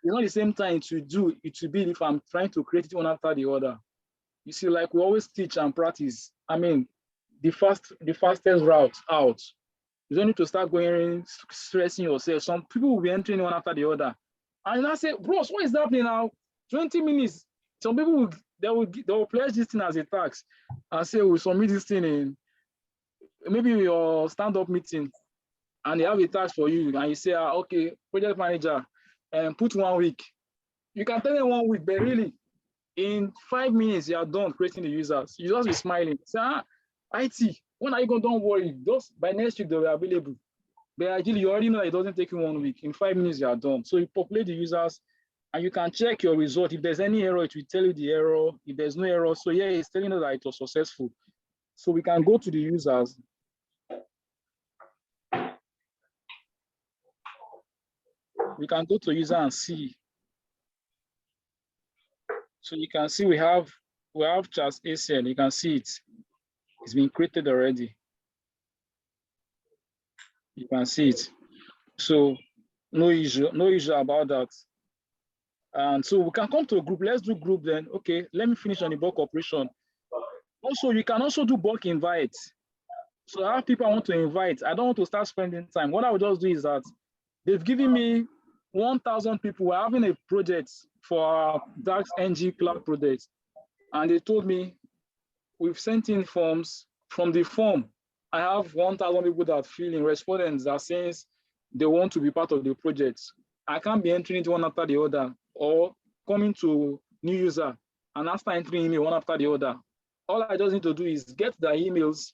it's not the same time it will be if I'm trying to create it one after the other. You see, like we always teach and practice. I mean, the fastest route out. You don't need to start going in, stressing yourself. Some people will be entering one after the other. And I say, bros, what is happening now? 20 minutes. Some people they will pledge this thing as a tax and say, we'll submit this thing in maybe your stand-up meeting and they have a tax for you. And you say, okay, project manager, and put 1 week. You can tell them 1 week, but really, in 5 minutes, you are done creating the users. You just be smiling. Say, IT, when are you going? Don't worry. Just by next week, they will be available. But ideally, you already know that it doesn't take you 1 week. In 5 minutes, you are done. So you populate the users, and you can check your result. If there's any error, it will tell you the error. If there's no error, so yeah, it's telling us that it was successful. So we can go to the users. We can go to user and see. So you can see we have just ACL. You can see it. It's been created already. You can see it. So no issue about that. And so we can come to a group. Let's do group then. Okay, let me finish on the bulk operation. Also, you can also do bulk invites. So I have people I want to invite. I don't want to start spending time. What I would just do is that they've given me 1,000 people. We're having a project for our daas.ng cloud project. And they told me, we've sent in forms. From the form, I have 1,000 people that fill in respondents that says they want to be part of the project. I can't be entering it one after the other or coming to new user and after entering email one after the other. All I just need to do is get the emails,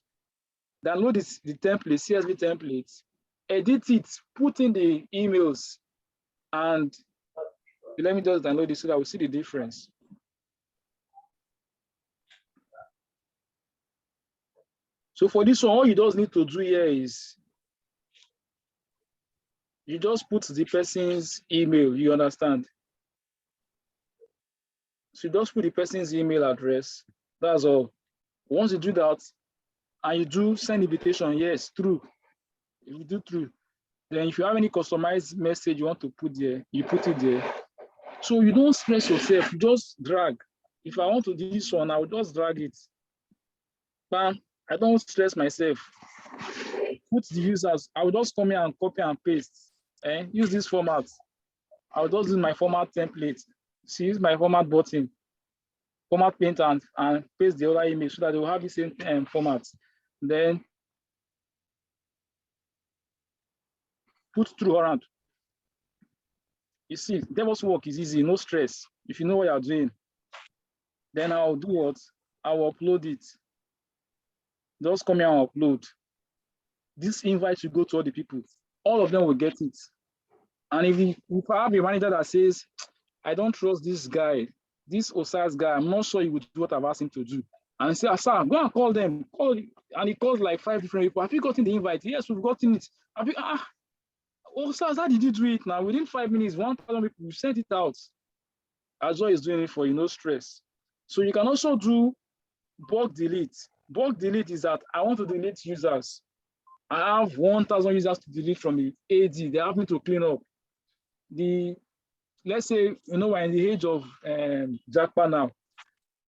download the template, CSV templates, edit it, put in the emails, and let me just download this so that we see the difference. So for this one, all you just need to do here is you just put the person's email, you understand? So you just put the person's email address, that's all. Once you do that, and you do send invitation, yes, true. If you do true, then if you have any customized message you want to put there, you put it there. So you don't stress yourself, you just drag. If I want to do this one, I will just drag it. Bam, I don't stress myself. Put the users, I will just come here and copy and paste. Use this format. I will just use my format template. So use my format button, format paint and paste the other image so that they will have the same format. Then put through around. You see, DevOps work is easy, no stress. If you know what you're doing, then I'll do what? I will upload it. Just come here and upload. This invite should go to all the people. All of them will get it. And if I have a manager that says, I don't trust this guy, this OSAS guy, I'm not sure he would do what I've asked him to do. And I say, sir, go and call them. And he calls like 5 different people. Have you gotten the invite? Yes, we've gotten it. Have you, OSAS, how did you do it now? Within 5 minutes, 1,000 people, you sent it out. Azure is doing it for you, no stress. So you can also do bulk delete. Bulk delete is that I want to delete users. I have 1,000 users to delete from the AD. They have me to clean up. Let's say, we're in the age of Jackpot now,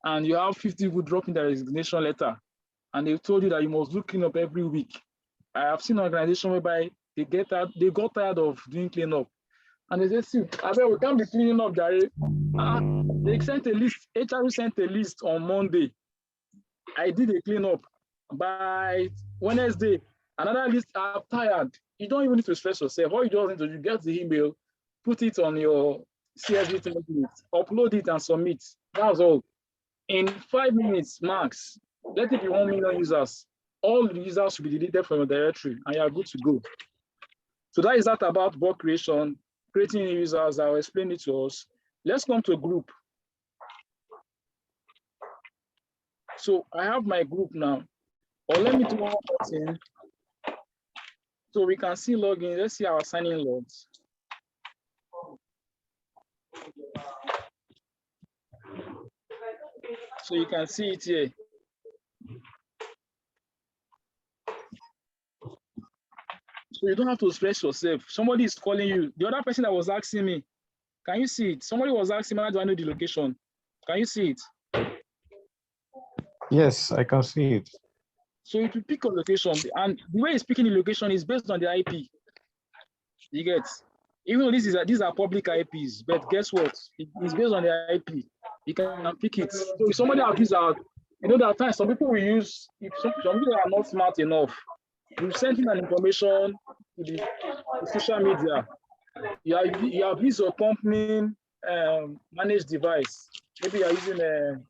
and you have 50 people dropping their resignation letter, and they've told you that you must do cleanup every week. I have seen an organization whereby they got tired of doing cleanup, and they said, see, I said, we can't be cleaning up, Gary. They sent a list, HR sent a list on Monday. I did a cleanup. By Wednesday, another list, I'm tired. You don't even need to stress yourself. All you just need to do, get the email, put it on your CSV template, upload it and submit. That's all. In 5 minutes max, let it be 1 million users. All the users should be deleted from your directory and you are good to go. So that is that about bulk creation, creating users. I'll explain it to us. Let's come to a group. So I have my group now. Or let me do one more thing. So we can see login. Let's see our sign-in logs. So you can see it here. So you don't have to stress yourself. Somebody is calling you. The other person that was asking me, can you see it? Somebody was asking me, how do I know the location? Can you see it? Yes, I can see it. So it will pick a location, and the way it's picking the location is based on the IP. You get, even though these are public IPs, but guess what? It's based on the IP. You can pick it. So if somebody abuse our, there are times some people will use, if some people are not smart enough, you send in an information to the social media, You have used your company managed device. Maybe you're using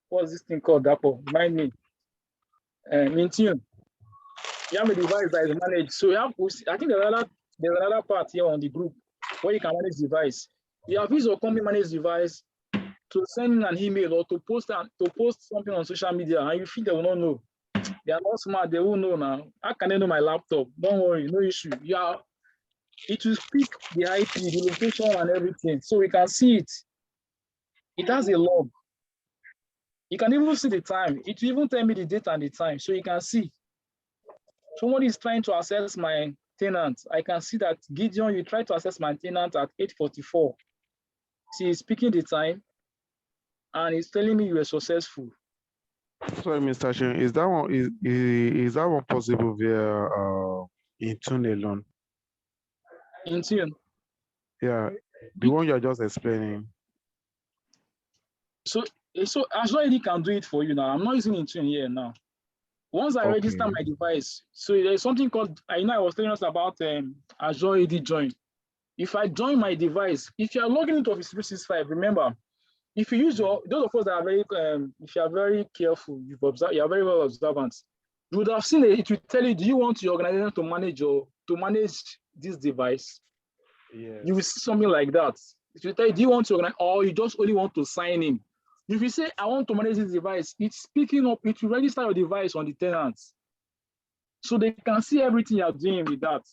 what's this thing called? Apple. Remind me. Intune. You have a device that is managed. So you have, I think there's another part here on the group where you can manage device. You have used your company managed device to send an email or to post something on social media, and you feel they will not know. They are not smart, they will know now. How can they know my laptop? Don't worry, no issue. Yeah, it will speak the IP, the location, and everything. So we can see it. It has a log. You can even see the time. It will even tell me the date and the time. So you can see. Somebody is trying to access my tenant. I can see that Gideon, you tried to access my tenant at 8:44. See, he's speaking the time, and he's telling me you were successful. Sorry, Mr. Shin, is that one possible via Intune alone? Intune. Yeah, the one you're just explaining. So Azure Id can do it for you now. I'm not using Intune here now. Once I register my device, so there's something called, I was telling us about Azure Id Joint. If I join my device, if you are logging into Office 365, remember, if you use those of us that are very, if you are very careful, you are very well observant, you would have seen it will tell you, do you want your organization to manage this device? Yes. You will see something like that. It will tell you, do you want to organize, or you just only want to sign in? If you say, I want to manage this device, it's picking up, it will register your device on the tenants. So they can see everything you're doing with that.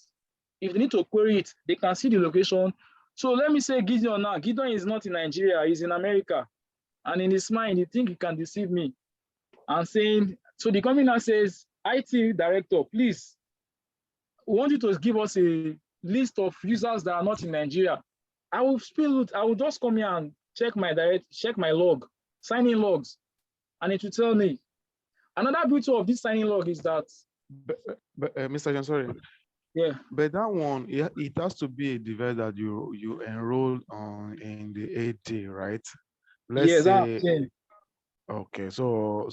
If they need to query it, they can see the location. So let me say Gideon now. Gideon is not in Nigeria, he's in America. And in his mind, he thinks he can deceive me. And saying, so the company now says, IT director, please, we want you to give us a list of users that are not in Nigeria. I will just come here and check my log, sign-in logs, and it will tell me. Another beauty of this sign-in log is that. But Mr. John, sorry. Yeah. But that one, it has to be a device that you enroll on in the AD, right? Let's say. Okay, so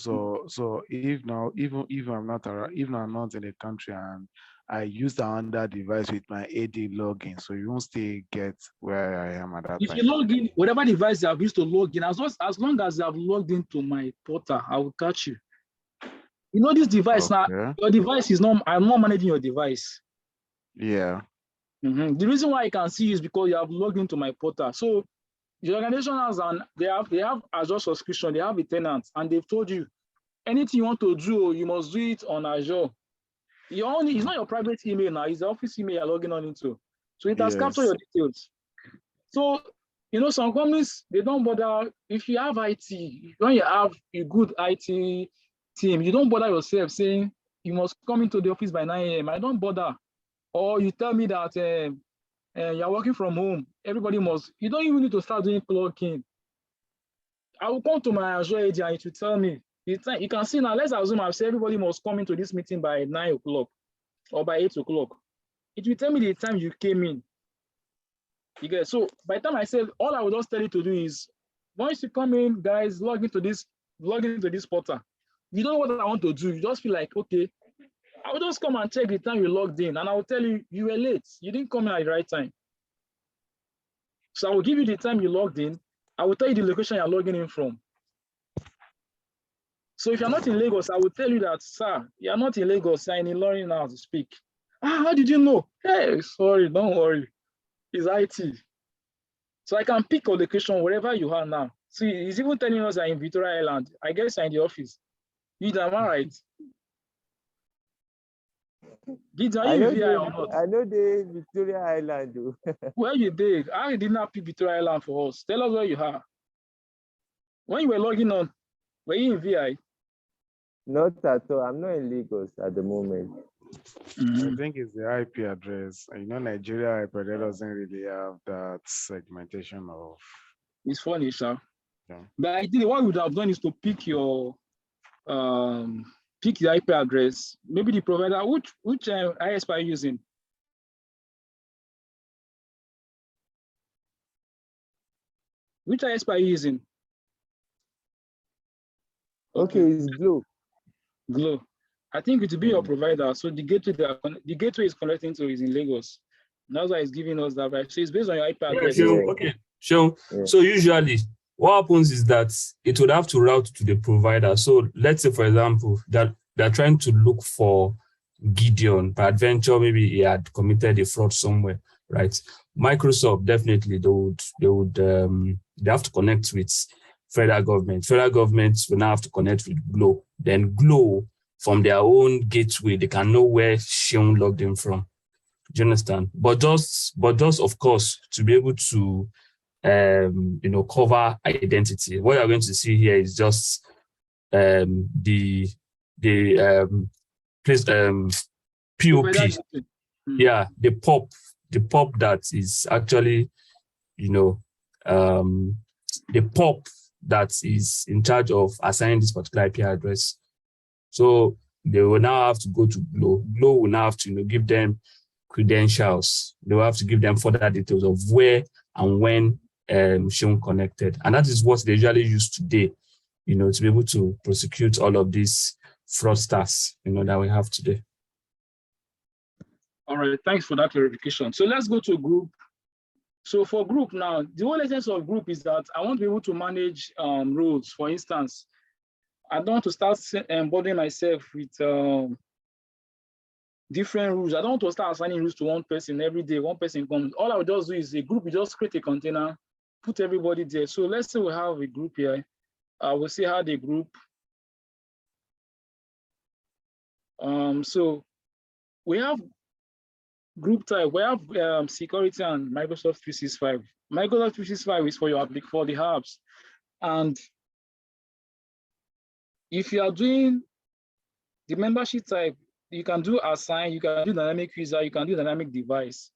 if now even if I'm not around, even I'm not in the country and I use the under device with my AD login, so you won't still get where I am at that if time. You log in, whatever device you have used to log in, as long as you have logged into my portal, I will catch you. You know this device now, your device is not, I'm not managing your device. Yeah. The reason why I can see is because you have logged into my portal. So the organization has they have Azure subscription, they have a tenant, and they've told you anything you want to do, you must do it on Azure. It's not your private email now, it's the office email you're logging on into. So it has captured your details. So some companies, they don't bother. If you have IT, when you have a good IT team, you don't bother yourself saying you must come into the office by 9 a.m. I don't bother. Or you tell me that you're working from home, everybody must, you don't even need to start doing clocking. I will come to my Azure AD and it will tell me. You can see now, let's assume I say everybody must come into this meeting by 9 o'clock or by 8 o'clock. It will tell me the time you came in. You get, so by the time I said, all I will just tell you to do is, once you come in, guys, log into this portal. You don't know what I want to do. You just feel like, okay, I will just come and check the time you logged in, and I will tell you, you were late. You didn't come in at the right time. So I will give you the time you logged in. I will tell you the location you're logging in from. So if you're not in Lagos, I will tell you that, sir, you're not in Lagos, you're in Ilorin now to speak. How did you know? Hey, sorry, don't worry. It's IT. So I can pick a location wherever you are now. See, he's even telling us I'm in Victoria Island. I guess I'm in the office. Am I right? I know the Victoria Island. Where you did? I did not pick Victoria Island for us. Tell us where you are. When you were logging on, were you in VI? Not at all. I'm not in Lagos at the moment. I think it's the IP address. Nigeria IP address doesn't really have that segmentation of. It's funny, sir. Yeah. But I think what we would have done is to pick your pick the IP address. Maybe the provider. Which ISP are you using? Which ISP are you using? Okay, it's Glow. Glow. I think it will be your provider. So the gateway is connecting to is in Lagos. That's why it's giving us that, right? So it's based on your IP Yeah, address. sure. Okay, sure. Yeah. So usually what happens is that it would have to route to the provider. So let's say, for example, that they're trying to look for Gideon, peradventure, maybe he had committed a fraud somewhere, right? Microsoft, definitely they have to connect with federal government. Federal governments will now have to connect with Glo. Then Glo, from their own gateway, they can know where Seun logged in from. Do you understand? But just of course, to be able to cover identity. What you're going to see here is just the place POP. Yeah, the POP that is actually, the POP that is in charge of assigning this particular IP address. So they will now have to go to Glo. Glo will now have to give them credentials. They will have to give them further details of where and when Seun connected. And that is what they usually use today, to be able to prosecute all of these fraudsters, that we have today. All right, thanks for that clarification. So let's go to group. So for group now, the whole essence of group is that I want to be able to manage roles. For instance, I don't want to start bothering myself with different rules. I don't want to start assigning rules to one person every day. One person comes. All I would just do is a group. We just create a container, put everybody there. So let's say we have a group here. We'll see how the group. So we have group type. We have security and Microsoft 365. Microsoft 365 is for the apps, and if you are doing the membership type, you can do assign, you can do dynamic user, you can do dynamic device.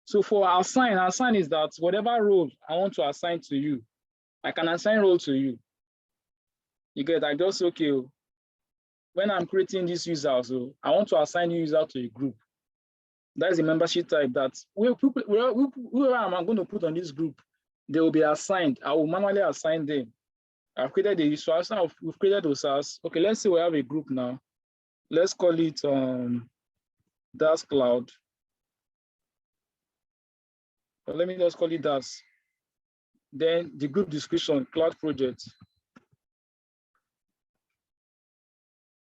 So for assign is that whatever role I want to assign to you, I can assign role to you. You get, I just, okay, when I'm creating this user, so I want to assign user to a group. That is the membership type that whoever I'm going to put on this group, they will be assigned. I will manually assign them. I've created the user, we've created those as, okay, let's say we have a group now. Let's call it DAS Cloud. Or let me just call it DAS. Then the group description, Cloud Project.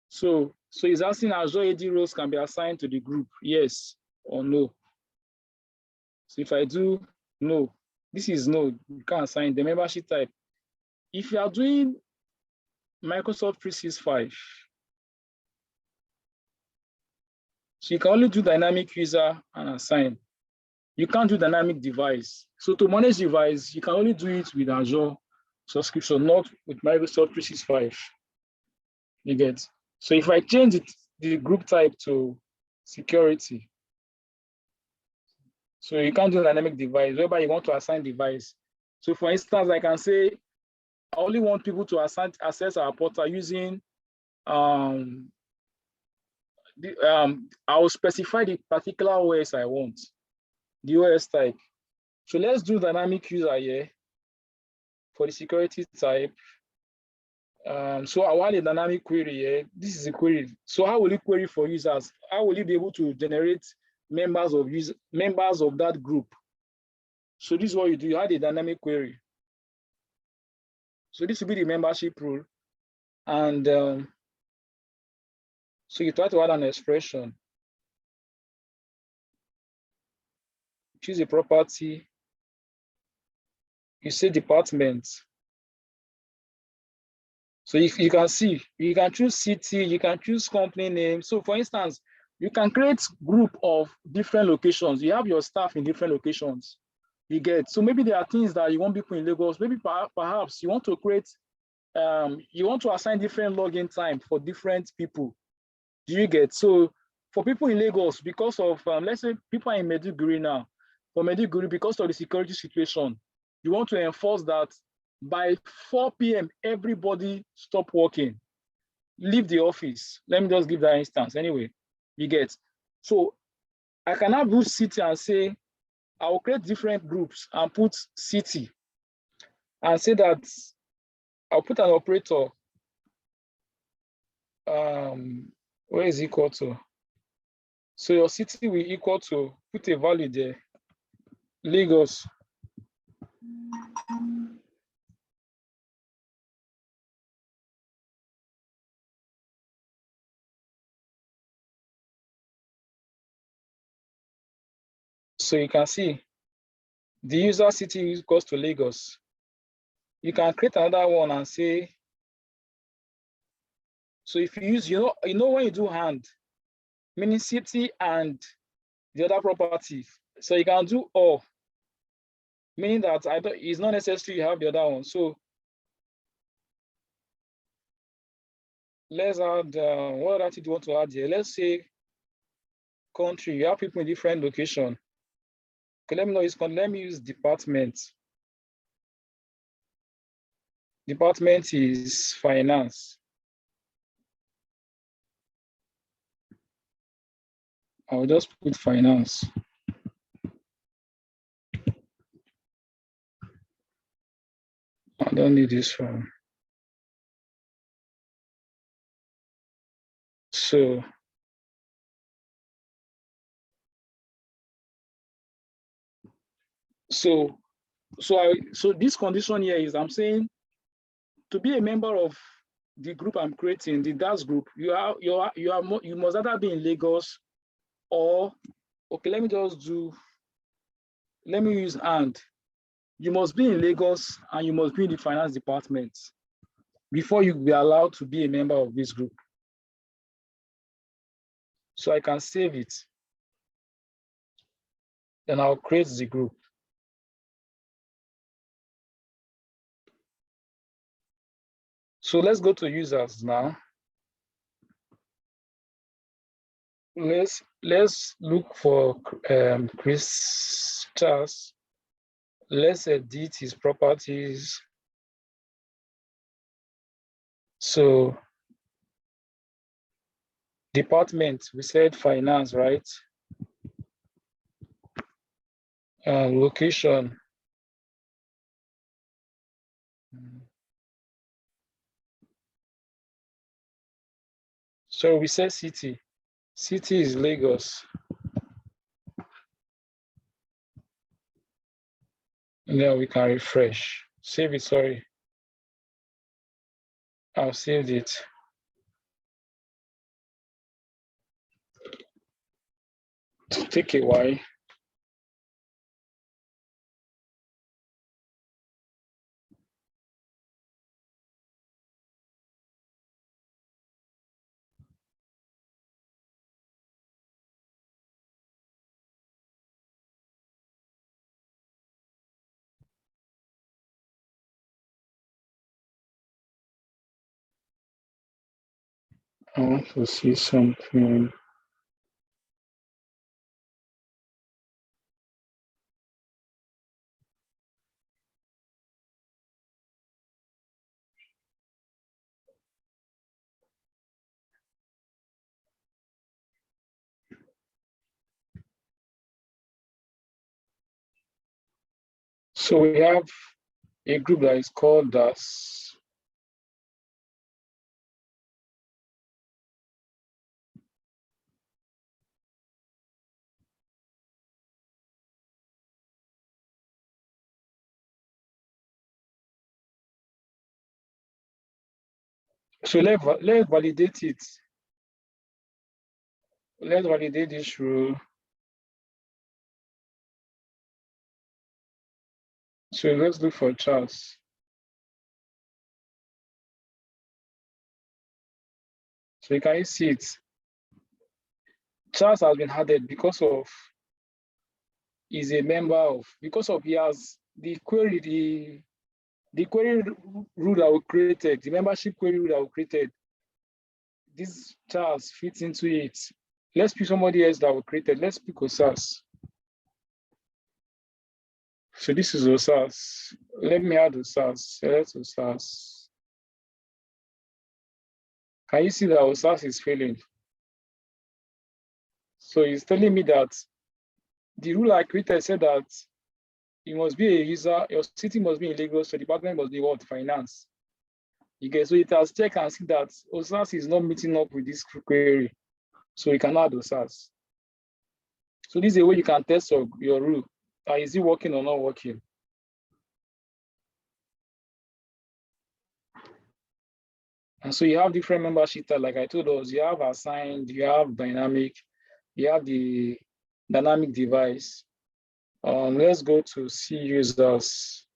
So it's asking Azure AD roles can be assigned to the group, yes or no. So if I do no, this is no, you can't assign the membership type. If you are doing Microsoft 365, so you can only do dynamic user and assign. You can't do dynamic device. So to manage device, you can only do it with Azure subscription, not with Microsoft 365. You get. So if I change the group type to security, so you can't do dynamic device, whereby you want to assign device. So for instance, I can say, I only want people to access our portal using, I will specify the particular OS I want, the OS type. So let's do dynamic user here for the security type. So I want a dynamic query here. This is a query. So how will it query for users? How will you be able to generate members of that group? So this is what you do. You add a dynamic query. So this will be the membership rule. And so you try to add an expression. Choose a property. You say department. So if you can see, you can choose city, you can choose company name. So for instance, you can create group of different locations. You have your staff in different locations. You get, so maybe there are things that you want people in Lagos. Maybe perhaps you want to create, you want to assign different login time for different people. Do you get? So for people in Lagos, because of, let's say people are in Maiduguri now, for Maiduguri, because of the security situation, you want to enforce that by 4 p.m., everybody stop working, leave the office. Let me just give that instance. Anyway, you get. So I can have do city and say, I will create different groups and put city and say that I'll put an operator. Where is equal to? So your city will equal to, put a value there, Lagos. So you can see the user city equals to Lagos. You can create another one and say, so if you use, you know when you do hand, meaning city and the other property. So you can do or, meaning that it's not necessary you have the other one. So let's add, what other thing do you want to add here? Let's say country, you have people in different location. Okay, let me use department. Department is finance. I'll just put finance. I don't need this one. So this condition here is, I'm saying, to be a member of the group I'm creating, the DAS group, you must either be in Lagos or, okay, let me use and. You must be in Lagos and you must be in the finance department before you be allowed to be a member of this group. So I can save it. Then I'll create the group. So let's go to users now. Let's look for Chris Charles. Let's edit his properties. So department, we said finance, right? Location. So we said city. City is Lagos. And then we can refresh. Save it, sorry. I've saved it. Take a while. I want to see something. So we have a group that is called DAS. So let's validate it. Let's validate this rule. So let's look for Charles. So you can see it. Charles has been added because he has the query, the query rule that we created, the membership query rule that we created. This Charles fits into it. Let's pick somebody else that we created. Let's pick Osas. So this is Osas. Let me add Osas. Select Osas. Can you see that Osas is failing? So it's telling me that the rule I created said that you must be a user, your city must be in Lagos, so the department must be what? Finance. Okay, so it has checked and see that Osas is not meeting up with this query. So we can add Osas. So this is a way you can test your rule. Is it working or not working? And so you have different membership types, like I told us, you have assigned, you have dynamic, you have the dynamic device. Let's go to see users.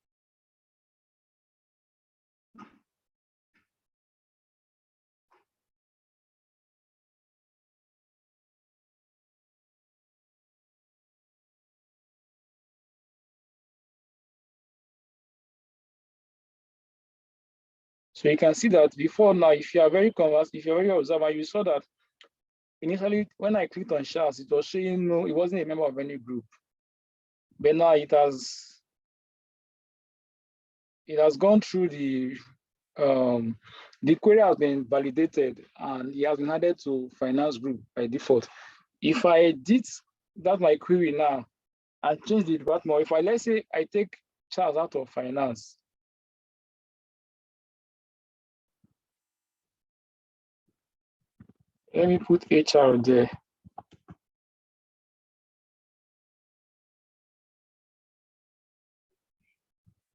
So you can see that before now, if you are very conversant, if you're very observant, you saw that initially when I clicked on shares, it was showing no, it wasn't a member of any group. But now it has gone through the query has been validated and it has been added to finance group by default. If I did that my query now and change the department, if let's say I take Charles out of finance, let me put HR there.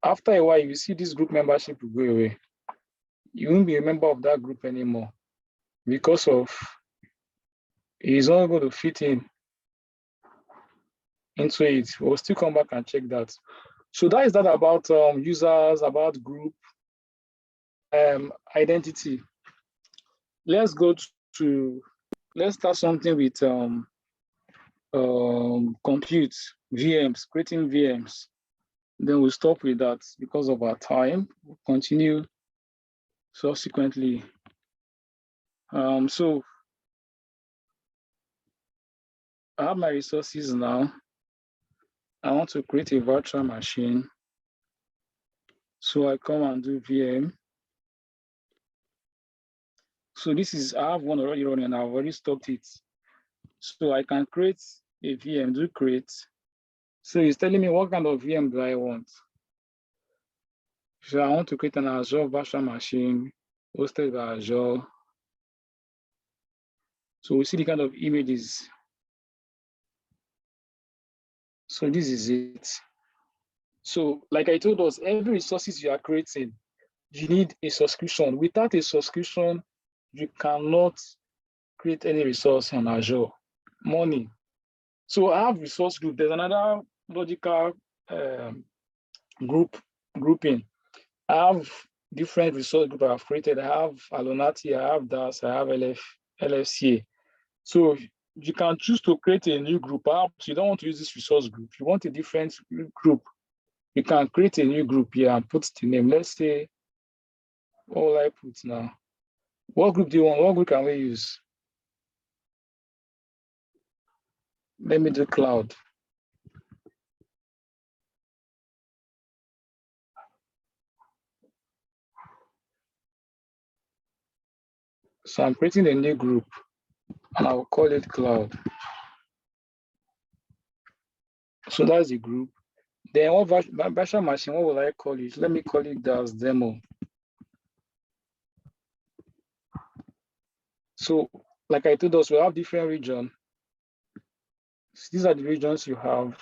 After a while, you see this group membership will go away. You won't be a member of that group anymore because of he's not going to fit into it. We'll still come back and check that. So that is that about users, about group identity. Let's go to let's start something with compute VMs, creating VMs. Then we'll stop with that because of our time. We'll continue subsequently. So I have my resources now. I want to create a virtual machine. So I come and do VM. So this is, I have one already running, I've already stopped it. So I can create a VM, do create. So it's telling me what kind of VM do I want. So I want to create an Azure virtual machine hosted by Azure. So we see the kind of images. So this is it. So like I told us, every resources you are creating, you need a subscription. Without a subscription, you cannot create any resource on Azure. Money. So I have resource group. There's another logical grouping. I have different resource group I've created. I have Alonati, I have DAS, I have LFCA. So you can choose to create a new group. Perhaps you don't want to use this resource group. You want a different group. You can create a new group here and put the name. Let's say, what will I put now? What group do you want? What group can we use? Let me do cloud. So I'm creating a new group and I'll call it cloud. So that's the group. Then what virtual machine, what will I call it? Let me call it as demo. So like I told us, we have different regions. These are the regions you have.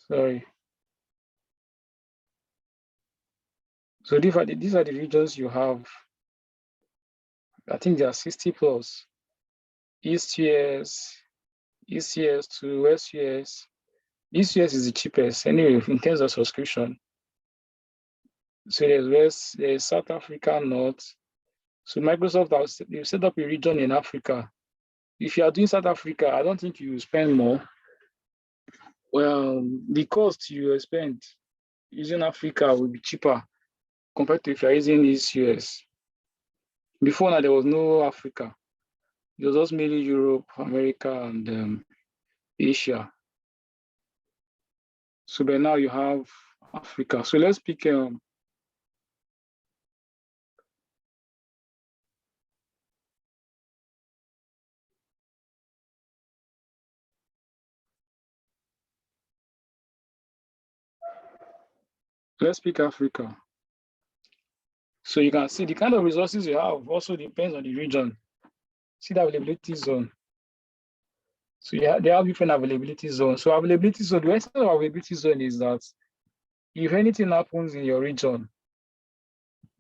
Sorry. So these are the regions you have. I think there are 60 plus. East US, East US to West US. East US is the cheapest anyway in terms of subscription. So there's West, there's South Africa, North. So Microsoft, they've set up a region in Africa. If you are doing South Africa, I don't think you spend more. Well, the cost you spend using Africa will be cheaper compared to if you're using East US. Before now, there was no Africa. It was just mainly Europe, America, and Asia. So by now you have Africa. So let's pick Africa. So you can see the kind of resources you have also depends on the region. See the availability zone. So yeah, they have different availability zones. So availability zone, the essence of availability zone is that if anything happens in your region,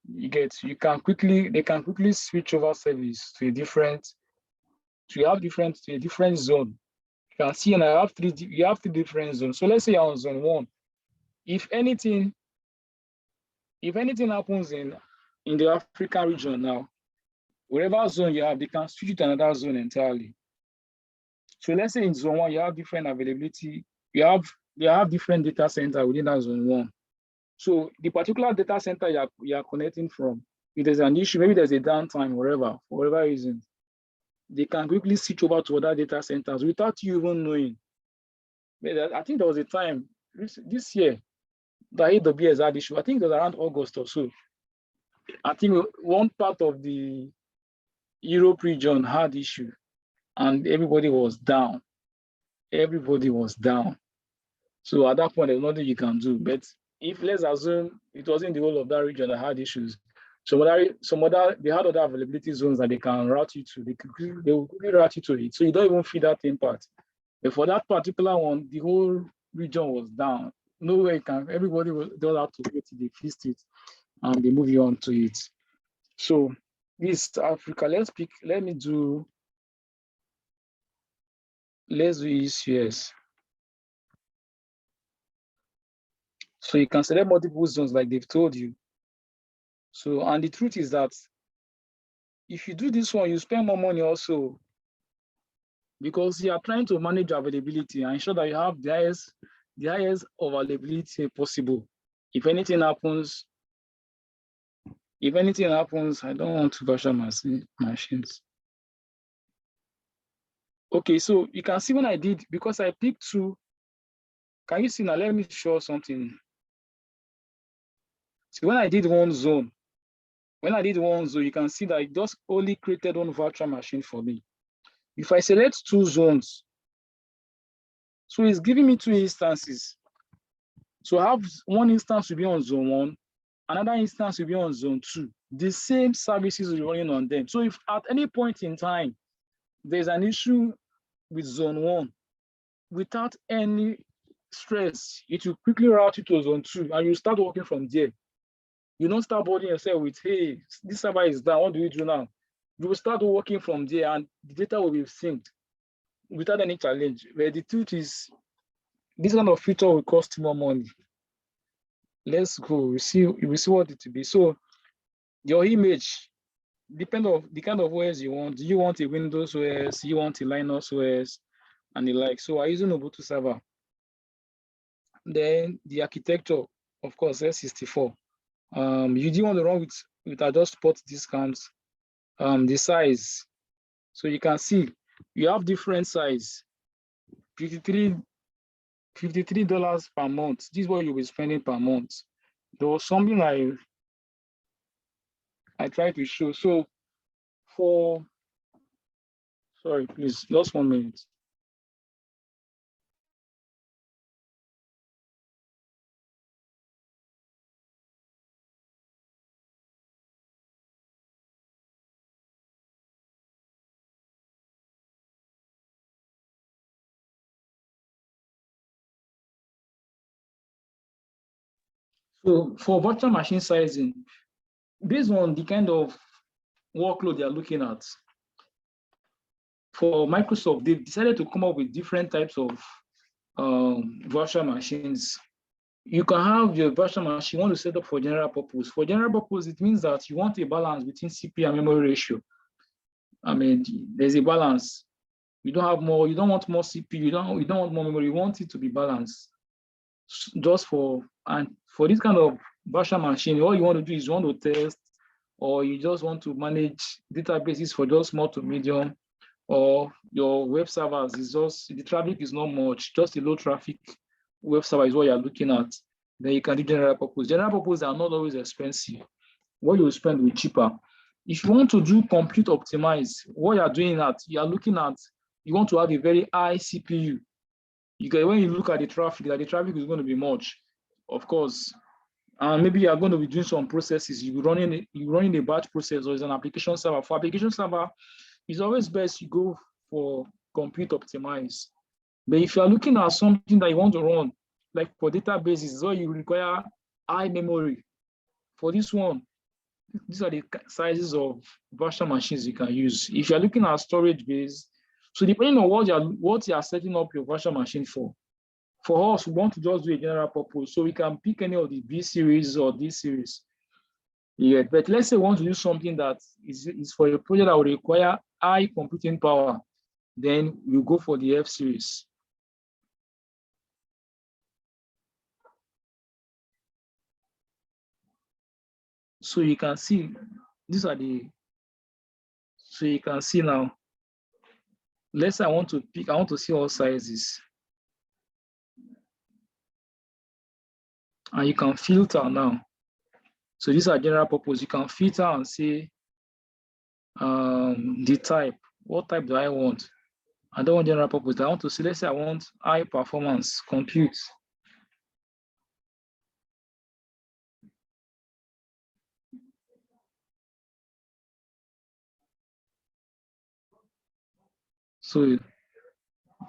they can quickly switch over service to a different zone. You can see, and you have three different zones. So let's say you're on zone 1. If anything happens in the African region now, whatever zone you have, they can switch to another zone entirely. So let's say in zone 1, you have different availability. They have different data center within that zone 1. So the particular data center you are connecting from, if there's an issue, maybe there's a downtime, for whatever reason, they can quickly switch over to other data centers without you even knowing. I think there was a time this year that AWS had issue. I think it was around August or so. I think one part of the Europe region had issue, and everybody was down. So at that point, there's nothing you can do. But if let's assume it wasn't the whole of that region that had issues, they had other availability zones that they can route you to. They will quickly route you to it, so you don't even feel that impact. But for that particular one, the whole region was down. No way everybody don't have to wait till they fixed it, and they move you on to it. So East Africa, let's do ECS. So you can select multiple zones like they've told you. So, and the truth is that if you do this one, you spend more money also, because you are trying to manage availability and ensure that you have the highest availability possible. If anything happens, I don't want to version my machines. Okay, so you can see when I did, because I picked 2. Can you see now? Let me show something. So when I did one zone, you can see that it just only created one virtual machine for me. If I select 2 zones, so it's giving me 2 instances. So I have one instance will be on zone 1, another instance will be on zone 2. The same services will be running on them. So if at any point in time, there's an issue with zone 1, without any stress, it will quickly route you to zone 2, and you start working from there. You don't start bothering yourself with, hey, this server is down, what do we do now? You will start working from there, and the data will be synced without any challenge. But the truth is, this kind of feature will cost more money. Let's go. We see what it will be. So your image depends on the kind of OS you want. Do you want a Windows OS? Do you want a Linux OS? And the like. So I'm using Ubuntu server. Then the architecture, of course, S64. You do want to run with adjust port discounts. The size. So you can see you have different size. $53 per month. This is what you'll be spending per month. There was something I tried to show. So sorry, please, just 1 minute. So for virtual machine sizing, based on the kind of workload they are looking at, for Microsoft, they've decided to come up with different types of virtual machines. You can have your virtual machine you want to set up for general purpose. For general purpose, it means that you want a balance between CPU and memory ratio. I mean, there's a balance. You don't want more CPU, you don't want more memory, you want it to be balanced. And for this kind of virtual machine, all you want to do is you want to test, or you just want to manage databases for just small to medium, or your web servers is just, the traffic is not much, just a low traffic web server is what you're looking at. Then you can do general purpose. General purpose are not always expensive. What you will spend will be cheaper. If you want to do compute optimize, what you're doing you want to have a very high CPU. When you look at the traffic is going to be much. Of course, And maybe you are going to be doing some processes. You're running a batch process, or it's an application server. For application server, it's always best you go for compute optimize. But if you are looking at something that you want to run, like for databases, where you require high memory. For this one, these are the sizes of virtual machines you can use. If you're looking at storage base, so depending on what you are setting up your virtual machine for us, we want to just do a general purpose. So we can pick any of the B series or D series. Yeah, but let's say we want to do something that is for a project that will require high computing power, then we'll go for the F series. So you can see, these are the, so you can see now, let's say I want to see all sizes. And you can filter now. So these are general purpose. You can filter and say the type. What type do I want? I don't want general purpose. I want to say, let's say I want high performance compute. So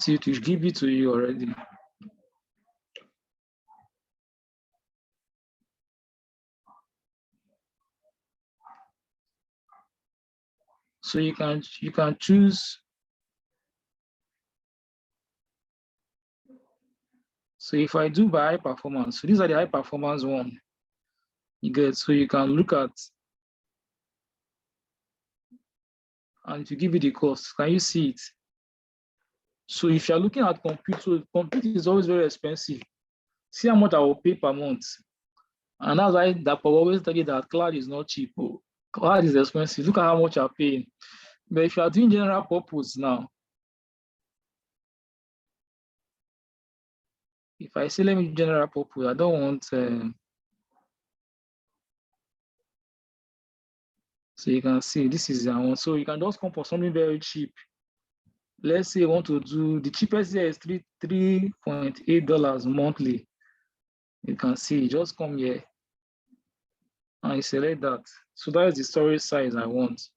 it will give it to you already. So you can choose. So if I do by high performance, so these are the high performance one. You get, so you can look at, and to give you the cost, can you see it? So if you're looking at compute, so compute is always very expensive. See how much I will pay per month. And that's why that will always tell you that cloud is not cheap. Oh, cloud is expensive. Look at how much you're paying. But if you are doing general purpose now, if I say let me do general purpose, I don't want. So you can see this is the one. So you can just come for something very cheap. Let's say you want to do, the cheapest here is $3.8 monthly. You can see, just come here and you select that. So that is the storage size I want.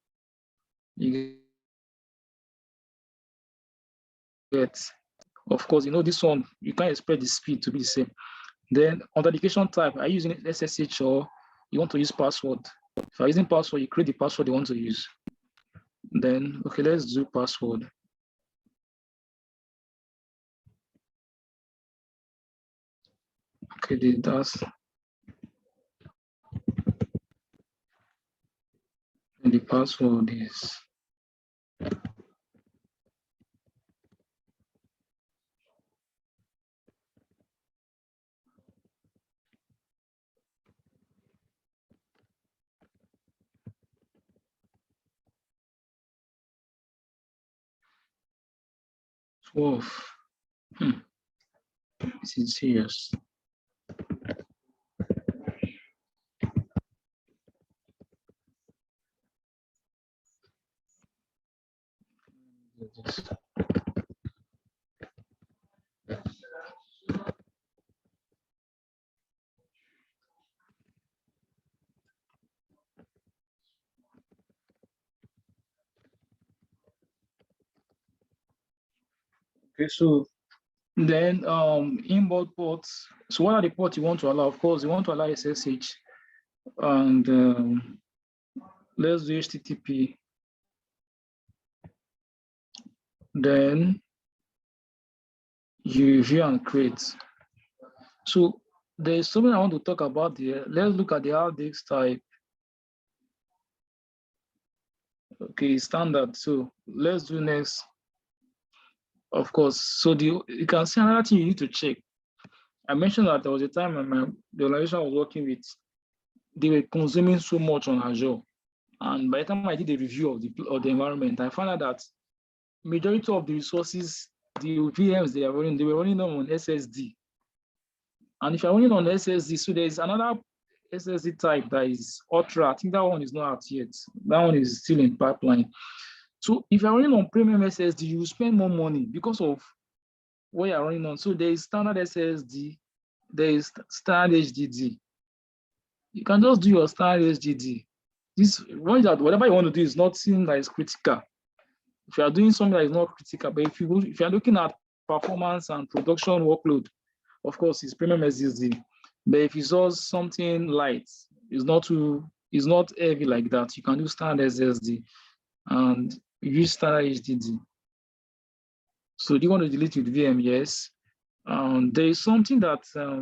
You get, of course, you know this one, you can't expect the speed to be the same. Then authentication type, are you using SSH or you want to use password? If you're using password, you create the password you want to use. Then, okay, let's do password. Okay, that's, and the password is, this is serious. Okay, so then inbound ports. So what are the ports you want to allow? Of course, you want to allow SSH, and let's do HTTP. Then you view and create. So there's something I want to talk about here. Let's look at the hard disk type. Okay, standard. So let's do next. Of course. So you can see another thing you need to check. I mentioned that there was a time when the organization I was working with, they were consuming so much on Azure. And by the time I did a review of the environment, I found out that majority of the resources, the VMs they were running them on SSD. And if you're running on SSD, so there's another SSD type that is Ultra. I think that one is not out yet. That one is still in pipeline. So if you're running on premium SSD, you spend more money because of what you're running on. So there is standard SSD, there is standard HDD. You can just do your standard HDD. This whatever you want to do is nothing that is critical. If you are doing something that is not critical, but if you are looking at performance and production workload, of course, it's premium SSD. But if it's just something light, it's not heavy like that, you can use standard SSD and use standard HDD. So do you want to delete with VM? Yes. There is something that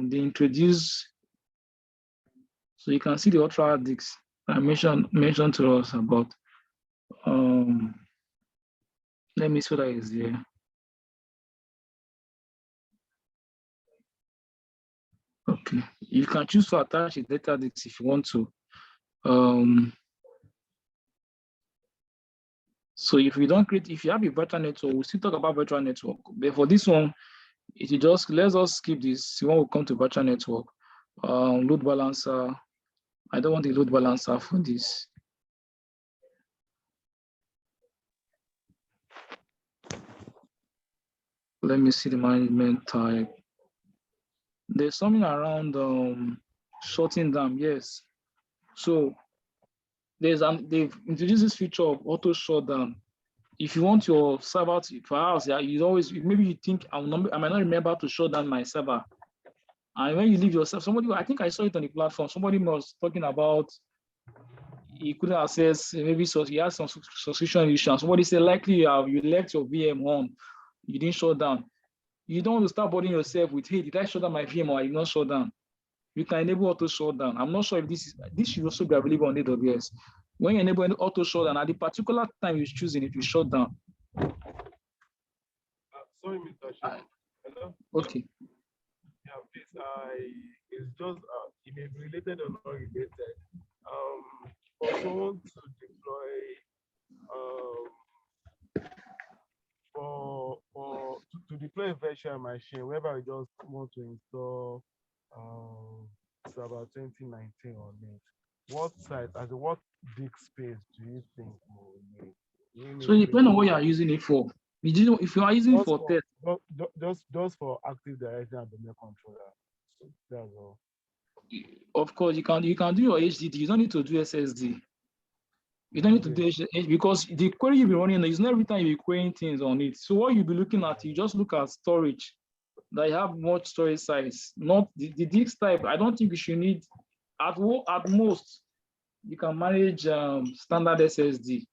they introduced. So you can see the ultra hard disks I mentioned to us about. Let me see what that is there. Okay, you can choose to attach a data disk if you want to. So if you don't create, if you have a virtual network, we'll still talk about virtual network. But for this one, it is just, let's us skip this. When we come to virtual network, load balancer. I don't want the load balancer for this. Let me see the management type. There's something around shutting down, yes. So they've introduced this feature of auto shutdown. If you want your server to, perhaps, yeah, you always, maybe you think I might not remember to shut down my server. And when you leave yourself, somebody, I think I saw it on the platform, somebody was talking about he couldn't access, maybe so he has some subscription issue. And somebody said, likely you left your VM on, you didn't shut down. You don't want to start bothering yourself with, hey, did I shut down my VM or I did not shut down? You can enable auto shutdown. I'm not sure if this should also be available on AWS. When you enable auto shutdown, at the particular time you're choosing it, you shut down. Sorry, Mr. Shah. Hello? Okay. Yeah, please. It's just it may be related or not related. For someone to deploy to deploy a virtual machine, whereby we just want to install Server 2019 on it, what size, what disk space do you think we'll need? So it depends on what you are using it for. If you are using it for test, just for Active Directory and domain controller. That's all. Of course, you can do your HDD. You don't need to do SSD. You don't need to do HDD because the query you'll be running is not every time you'll be querying things on it. So what you'll be looking at, you just look at storage. That you have much storage size, not the disk type. I don't think you should need, at most, you can manage standard SSD.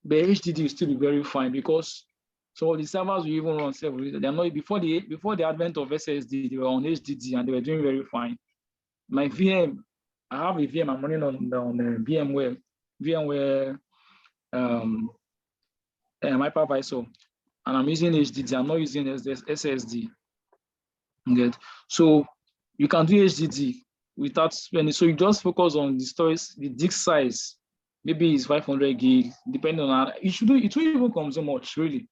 But HDD will still be very fine because so the servers will even run several. They're not before the advent of SSD, they were on HDD and they were doing very fine. My VM, I have a VM I'm running on VMware hypervisor, and I'm using HDD. I'm not using SSD. Okay. So you can do HDD without spending. So you just focus on the storage, the disk size. Maybe it's 500 gig, depending on it. It won't even consume much, really,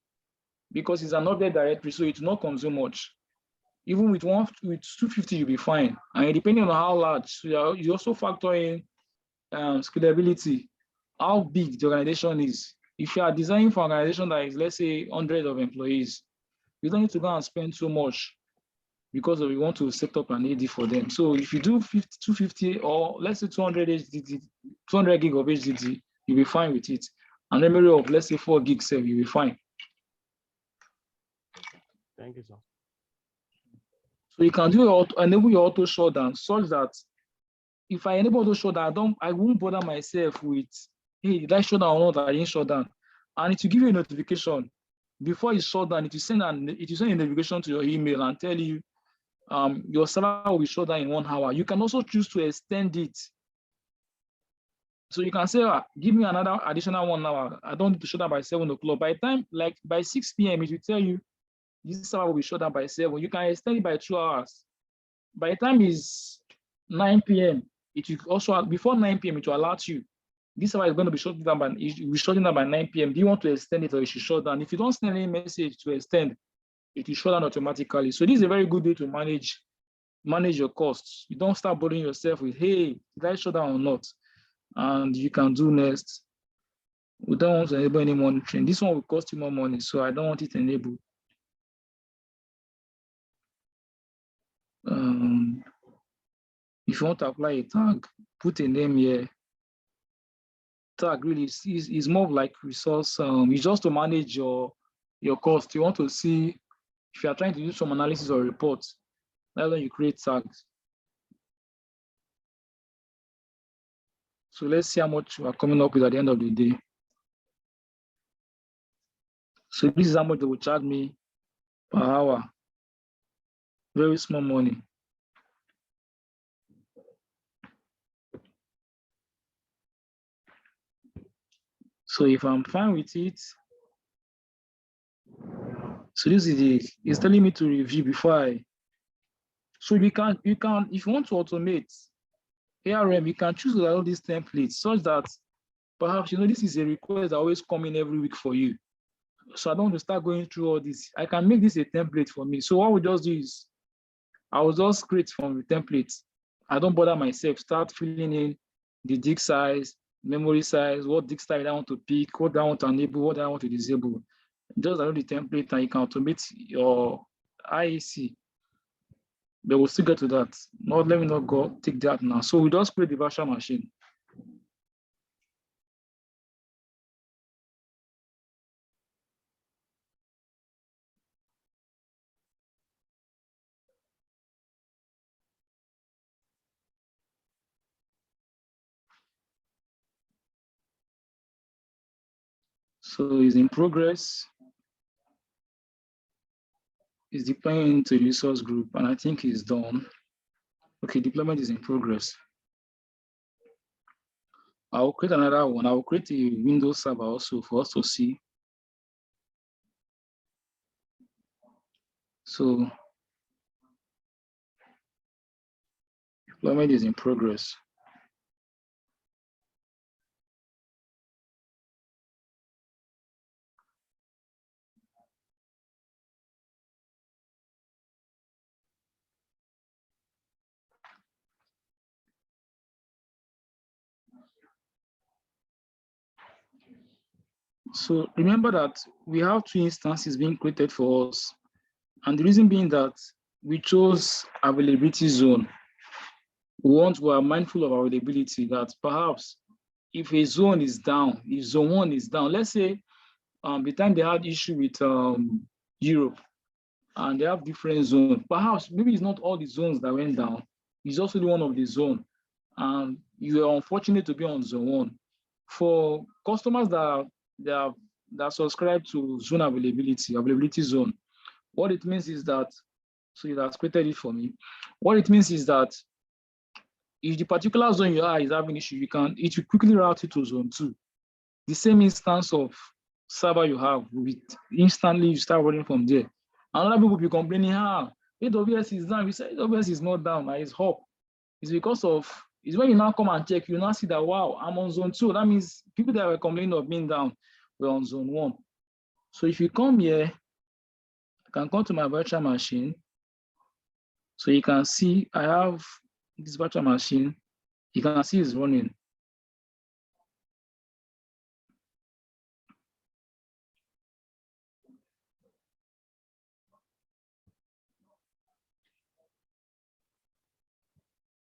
because it's an object directory, so it will not consume much. Even with 250, you'll be fine. And depending on how large, so you also factor in scalability, how big the organization is. If you are designing for an organization that is, let's say, hundreds of employees, you don't need to go and spend so much because we want to set up an AD for them. So if you do 250 or let's say 200 HDD, 200 gig of HDD, you'll be fine with it. And memory of, let's say, 4 gigs, you'll be fine. Thank you, sir. So you can do enable your auto shutdown such that if I enable auto shutdown, I won't bother myself with, hey, did I shut down or not? I didn't shut down. And it will give you a notification. Before you shut down, it will send a notification to your email and tell you your server will be shut down in 1 hour. You can also choose to extend it. So you can say, give me another additional 1 hour. I don't need to shut down by 7 o'clock. By the time, like by 6 p.m., it will tell you this server will be shut down by 7. You can extend it by 2 hours. By the time is 9 p.m., it will also, before 9 p.m., it will alert you. This server is going to be shut down by 9 p.m. Do you want to extend it or you should shut down? If you don't send any message to extend, it will shut down automatically. So this is a very good way to manage your costs. You don't start bothering yourself with, hey, did I shut down or not? And you can do next. We don't want to enable any monitoring. This one will cost you more money, so I don't want it enabled. If you want to apply a tag, put a name here. Tag really is more like resource. It's just to manage your cost. You want to see if you are trying to do some analysis or reports. That's when you create tags. So let's see how much we are coming up with at the end of the day. So this is how much they will charge me per hour. Very small money. So if I'm fine with it, so this is it's telling me to review before so you can, if you want to automate ARM, you can choose all these templates such that perhaps, this is a request that always come in every week for you. So I don't want to start going through all this. I can make this a template for me. So what we just do is, I will just create from the templates. I don't bother myself, start filling in the disk size, memory size, what disk size I want to pick, what I want to enable, what I want to disable. Just download the template and you can automate your IEC. But we'll still get to that. Let me not go take that now. So we just create the virtual machine. So it's in progress. It's deploying into the resource group, and I think it's done. Okay, deployment is in progress. I'll create another one. I'll create a Windows server also for us to see. So deployment is in progress. So remember that we have two instances being created for us. And the reason being that we chose availability zone. We are mindful of availability, that perhaps if a zone is down, if zone 1 is down, let's say the time they had issue with Europe and they have different zones, perhaps maybe it's not all the zones that went down, it's also the one of the zone. And you are unfortunate to be on zone 1. For customers that subscribe to zone availability zone, what it means is that, so it has created it for me. What it means is that if the particular zone you are is having issue, it will quickly route it to zone 2. The same instance of server you have, instantly you start running from there. Another people will be complaining, AWS is down. We say AWS is not down, it's up. It's because of, it's when you now come and check, you now see that, wow, I'm on zone 2. That means people that were complaining of being down were on zone 1. So if you come here, I can come to my virtual machine. So you can see I have this virtual machine. You can see it's running.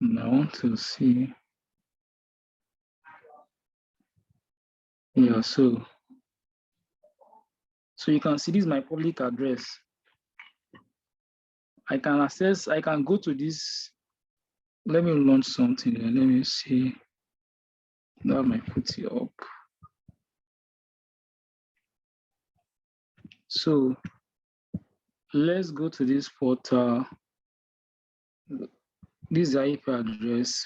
And I want to see. Yeah, so you can see this is my public address. I can go to this. Let me launch something here. Let me see. That might put it up. So let's go to this portal. This is the IP address.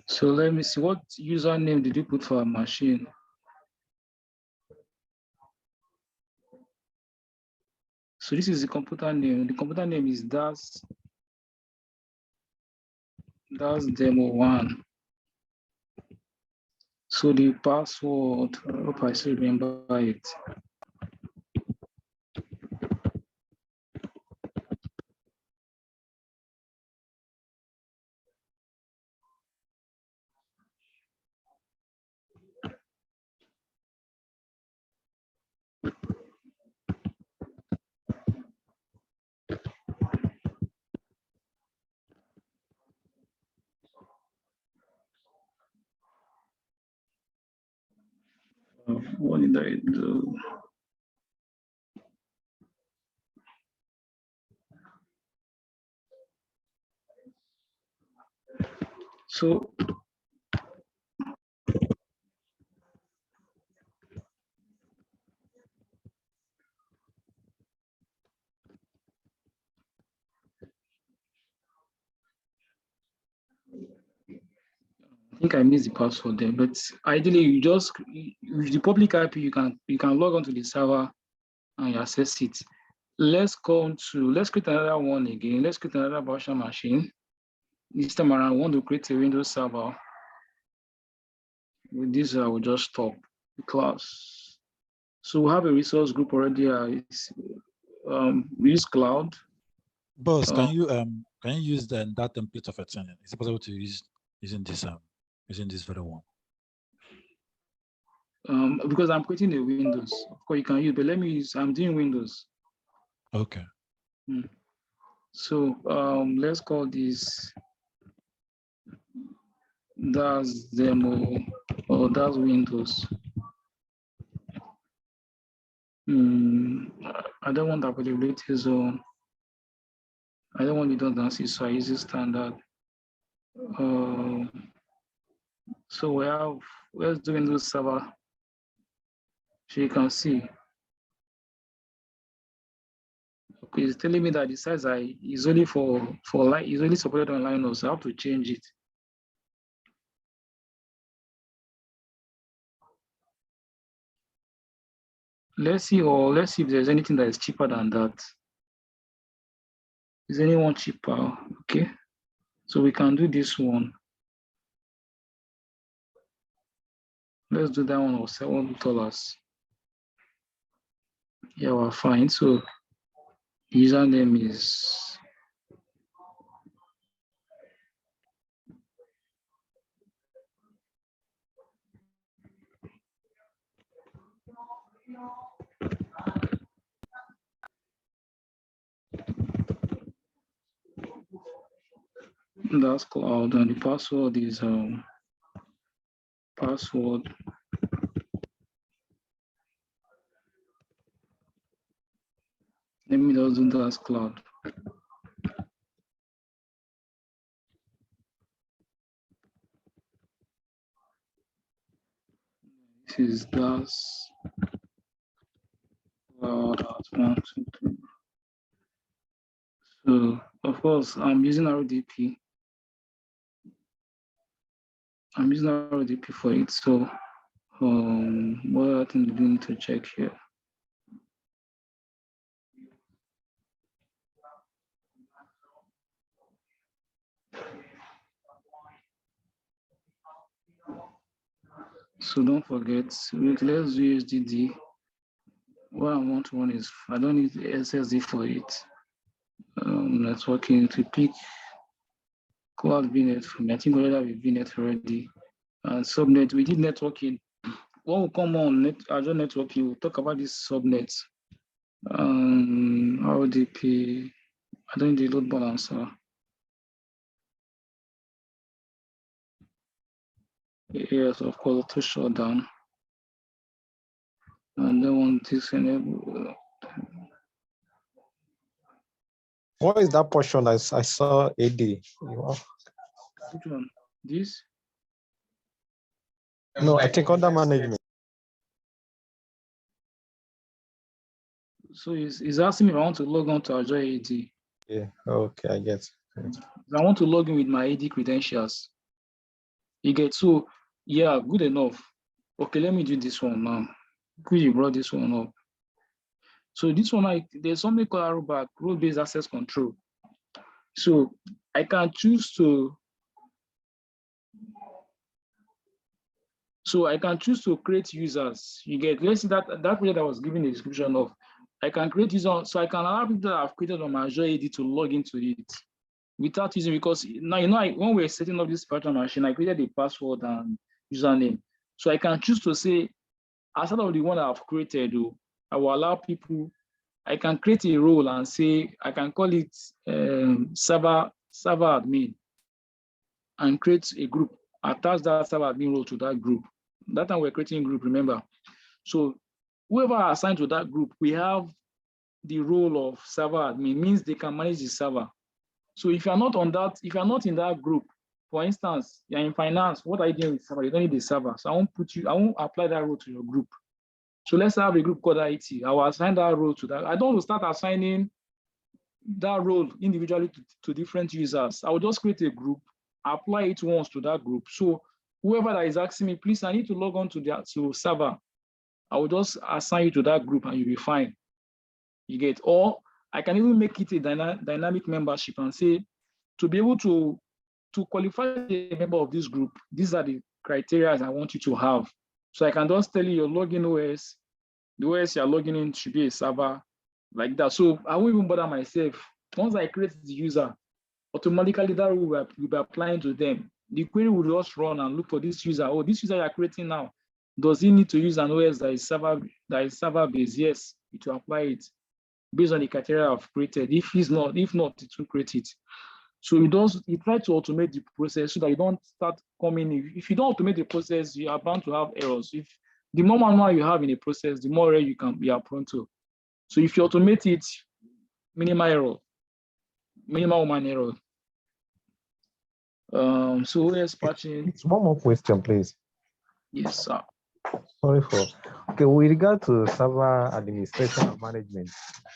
So let me see, what username did you put for a machine? So this is the computer name. The computer name is daas demo 1. So the password, I hope I still remember it. what did I do? So I think I missed the password there, but ideally you just with the public IP you can log onto the server and you access it. Let's create another one again. Let's create another virtual machine. This time around, I want to create a Windows server. With this, I will just stop the class. So we have a resource group already. We use cloud. Boss, can you use that template of a tenant? Is it possible to use using this very one? Because I'm creating a Windows. Of course, you can use, but let me use. I'm doing Windows. Okay. So let's call this daas demo or daas Windows. I don't want availability zone. I don't want redundancy, so I use the standard. So we have, let's do Windows Server. So you can see. Okay, it's telling me that the size is only for light, is only supported on Linux, so I have to change it. Let's see if there's anything that is cheaper than that. Is anyone cheaper? Okay. So we can do this one. Let's do that one of $7. Yeah, we're fine. So username is that's cloud, and the password is password. Let me just do that's cloud. This is daas cloud at 1, 2, 3. So of course I'm using RDP. I'm using RDP for it. So what other thing do we need to check here? So don't forget, let's do HDD. What I want to run is, I don't need the SSD for it. Networking to pick cloud VNet for me. I think already have VNet already. And subnet, we did networking. When we come on Azure networking, we'll talk about this subnet. RDP, I don't need the load balancer. Yes, of course, to shut down. And then want this enable. What is that portion? I saw AD. Which one? This? No, I think under management. So it's asking me if I want to log on to Azure AD. Yeah, okay, I get it. I want to log in with my AD credentials. You get, so yeah, good enough. Okay, let me do this one now. Could you brought this one up? So this one, there's something called role-based access control. So I can choose to create users. You get, let's see that project I was giving a description of. I can create users, so I can allow people that I've created on my Azure AD to log into it without using, because now when we're setting up this virtual machine, I created a password and username. So I can choose to say, outside of the one that I've created, I will allow people. I can create a role and say, I can call it server admin, and create a group, attach that server admin role to that group. That time we're creating a group, remember. So whoever are assigned to that group, we have the role of server admin, means they can manage the server. So if you're not on that, if you're not in that group, for instance, you're in finance, what are you doing with server? You don't need a server. So I won't apply that role to your group. So let's have a group called IT. I will assign that role to that. I don't want to start assigning that role individually to different users. I will just create a group, apply it once to that group. So whoever that is asking me, please, I need to log on to server, I will just assign you to that group and you'll be fine. You get, or I can even make it a dynamic membership and say, to be able to qualify a member of this group, these are the criteria I want you to have. So I can just tell you your login OS, the OS you're logging in should be a server, like that. So I won't even bother myself. Once I create the user, automatically that will be applying to them. The query will just run and look for this user. Oh, this user you're creating now, does he need to use an OS that is server based? Yes, it will apply it based on the criteria I've created. If not, it will create it. So it try to automate the process so that you don't start coming in. If you don't automate the process, you are bound to have errors. If the more manual you have in a process, the more error you are prone to. So if you automate it, minimal error, minimal human error. So OS patching. It's one more question, please. Yes, sir. Okay, with regard to server administration and management.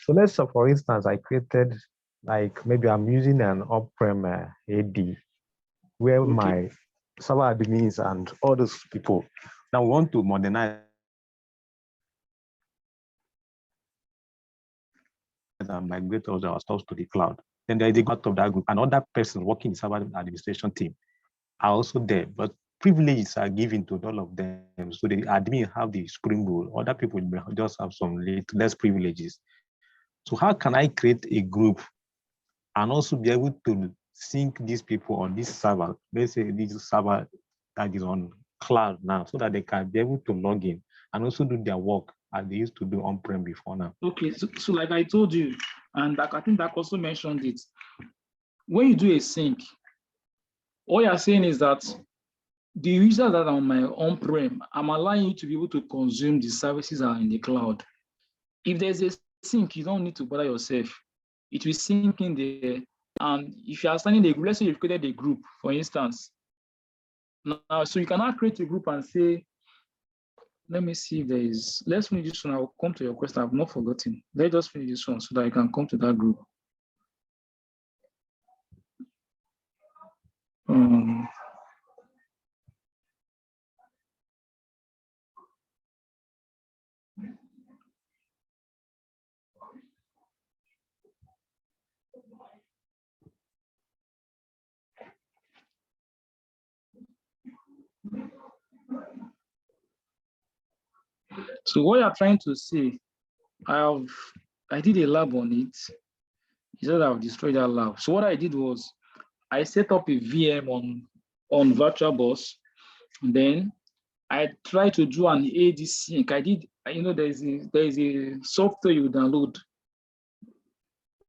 So let's say, for instance, I created, like, maybe I'm using an on-prem AD where my server admins and all those people now want to modernize and migrate all our stuff to the cloud. Then there is a part of that group, another person working in the server administration team are also there, but privileges are given to all of them. So the admin have the spring rule, other people may just have some less privileges. So how can I create a group and also be able to sync these people on this server, let's say this server that is on cloud now, so that they can be able to log in and also do their work as they used to do on-prem before now? Okay, so like I told you, and I think that also mentioned it, when you do a sync, all you're saying is that the users that are on my on-prem, I'm allowing you to be able to consume the services that are in the cloud. If there's a sync, you don't need to bother yourself. It will sync in there. And if you are starting a group, let's say you've created a group, for instance. Now, so you cannot create a group and say, let me see if there is, let's finish this one. I'll come to your question. I've not forgotten. Let's just finish this one so that I can come to that group. So what you're trying to say, I did a lab on it. You said I've destroyed that lab. So what I did was I set up a VM on VirtualBox. And then I tried to do an AD sync. I did, there's a software you download.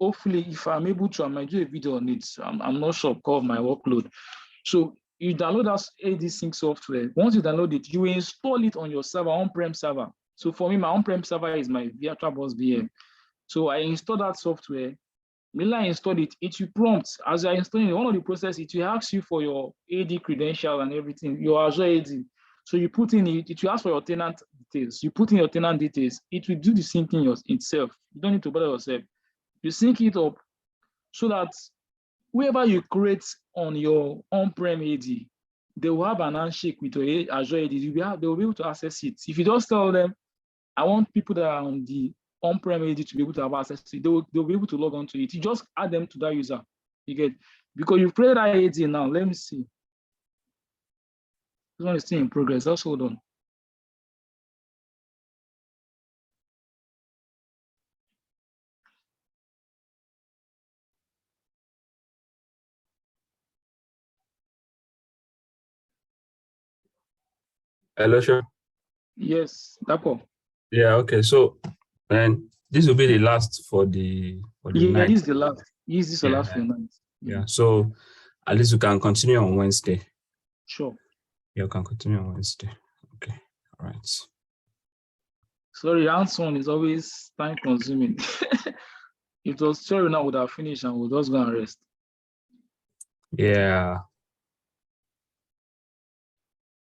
Hopefully, if I'm able to, I might do a video on it. I'm not sure of my workload. So you download that AD sync software. Once you download it, you install it on your server, on-prem server. So for me, my on-prem server is my VirtualBox VM. So I installed that software. When I installed it, it will prompt, as you're installing one of the processes, it will ask you for your AD credential and everything, your Azure AD. So you put in it will ask for your tenant details. You put in your tenant details, it will do the syncing itself. You don't need to bother yourself. You sync it up so that whoever you create on your on-prem AD, they will have an handshake with your Azure AD. They will be able to access it. If you just tell them, I want people that are on the on-prem AD to be able to have access to it, they'll be able to log on to it. You just add them to that user. You get, because you've created that AD now. Let me see. This one is still in progress. Just hold on. Hello, sure. Yes, d'accord. Yeah, okay. So, and this will be the last for the night. This is the last. This is the last for the night. Yeah. So at least we can continue on Wednesday. Sure. Yeah, we can continue on Wednesday. Okay. All right. Sorry, hands-on is always time consuming. If it was sure now would have finished and we'll just go and rest. Yeah.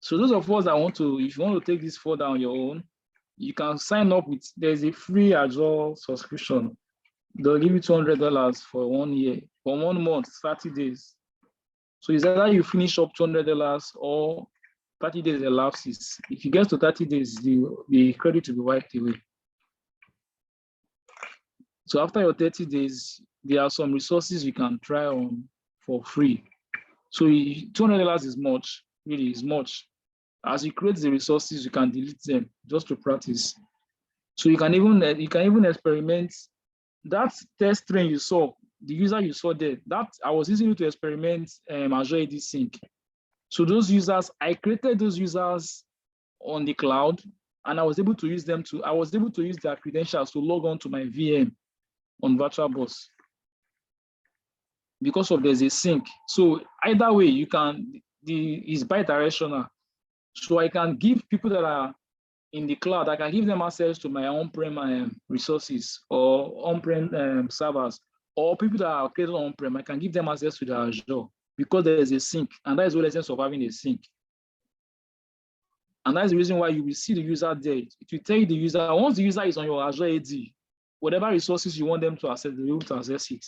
So those of us that want to, if you want to take this further on your own, you can sign up with, there's a free Azure subscription. They'll give you $200 for 1 year, for 1 month, 30 days. So it's either you finish up $200 or 30 days elapses. If you get to 30 days, the credit will be wiped away. So after your 30 days, there are some resources you can try on for free. So $200 is much, really is much. As you create the resources, you can delete them just to practice. So you can even experiment. That test train you saw, the user you saw there, that I was using it to experiment Azure Id Sync. So those users, I created those users on the cloud, and I was able to use their credentials to log on to my VM on VirtualBox because of there's a sync. So either way, you can, it's bidirectional. So I can give people that are in the cloud, I can give them access to my on-prem resources or on-prem servers, or people that are created on-prem, I can give them access to the Azure because there is a sync, and that is the essence of having a sync. And that's the reason why you will see the user there. It will tell you the user, once the user is on your Azure AD, whatever resources you want them to access, they'll be able to access it.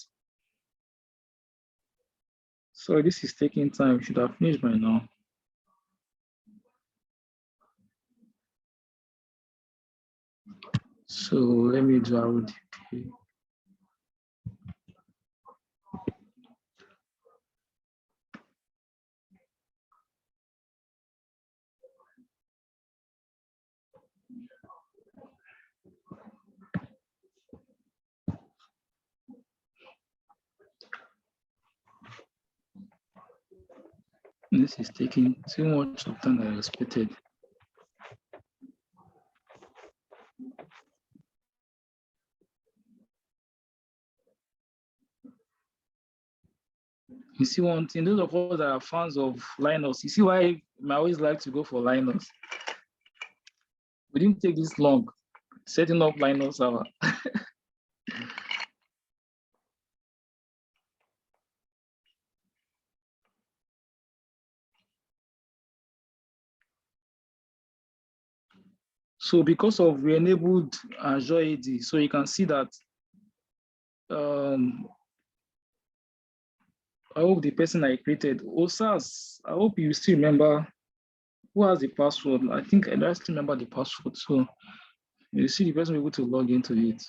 So this is taking time, should have finished by now. So let me do RODP. This is taking too much of time than I expected. You see one thing, those of us that are fans of Linux, you see why I always like to go for Linux. We didn't take this long setting up Linux server. So because of we enabled Azure AD, so you can see that I hope the person I created, OSAS, I hope you still remember who has the password. I think I still remember the password. So you see the person able to log into it.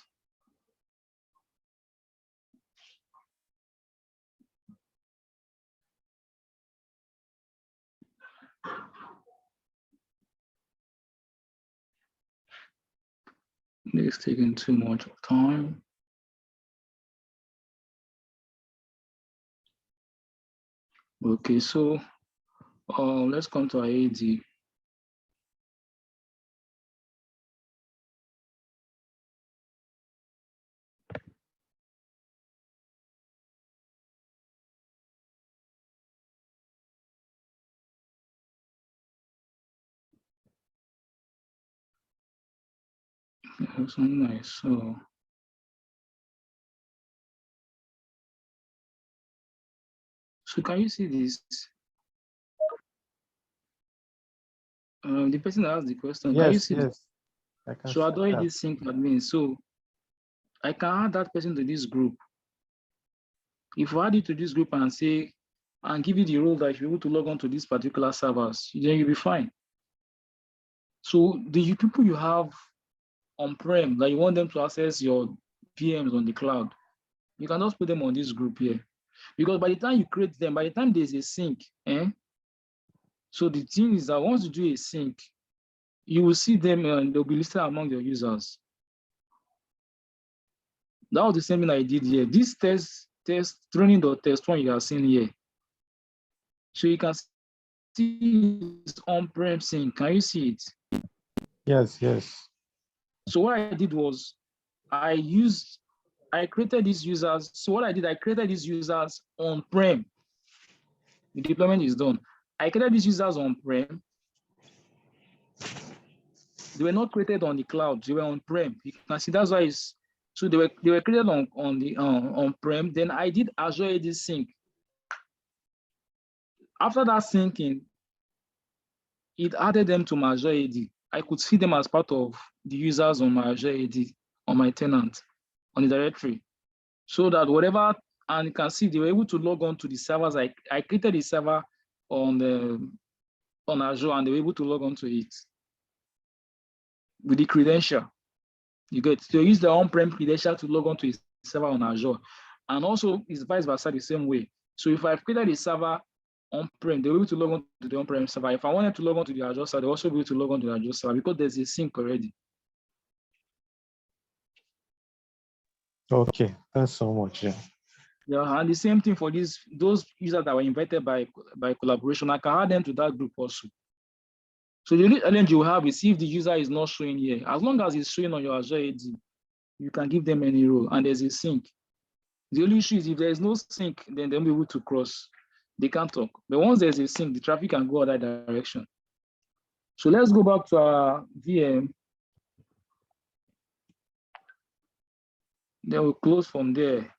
It's taking too much of time. Okay, so let's come to our AD. That's so nice. So can you see this? The person that asked the question, yes, can you see yes. this? I can So I see don't this sync admin. So I can add that person to this group. If I add it to this group and say, and give you the role that you're able to log on to these particular servers, then you'll be fine. So the people you have on-prem that you want them to access your VMs on the cloud, you can just put them on this group here. Because by the time you create them, by the time there's a sync, so the thing is that once you do a sync, you will see them and they'll be listed among your users. That was the same thing I did here. This test training.test1 you are seeing here. So you can see it's on-prem sync. Can you see it? Yes, yes. So what I did was I created these users. So what I did, I created these users on-prem. The deployment is done. I created these users on-prem. They were not created on the cloud. They were on-prem. You can see that's why it's, so they were created on the on-prem. Then I did Azure Id sync. After that syncing, it added them to my Azure Id. I could see them as part of the users on my Azure Id, on my tenant, on the directory. So that whatever, and you can see they were able to log on to the servers. I created a server on Azure, and they were able to log on to it with the credential. You get to use the on-prem credential to log on to a server on Azure. And also it's vice versa the same way. So if I've created a server on-prem, they'll be able to log on to the on-prem server. If I wanted to log on to the Azure server, they'll also be able to log on to the Azure server because there's a sync already. Okay, thanks so much. Yeah. Yeah, and the same thing for those users that were invited by collaboration. I can add them to that group also. So the only challenge you have is if the user is not showing here. As long as it's showing on your Azure AD, you can give them any role, and there's a sync. The only issue is if there is no sync, then they'll be able to cross. They can't talk. But once there's a sync, the traffic can go that direction. So let's go back to our VM. Then we'll close from there.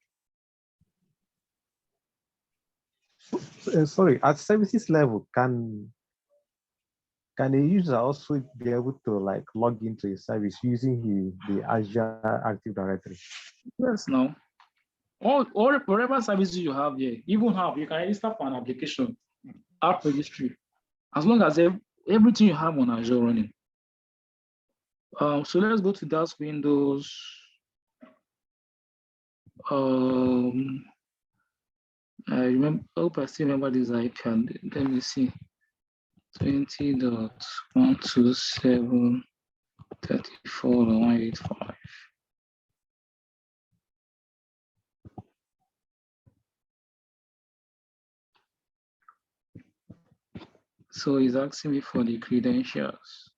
Sorry, at services level, can a user also be able to like log into a service using the Azure Active Directory? Yes, now. Or whatever services you have here, even you can register for an application, app registry, as long as everything you have on Azure running. So let's go to that Windows. I hope I still remember this icon. Let me see. 20.127.34.185. So he's asking me for the credentials.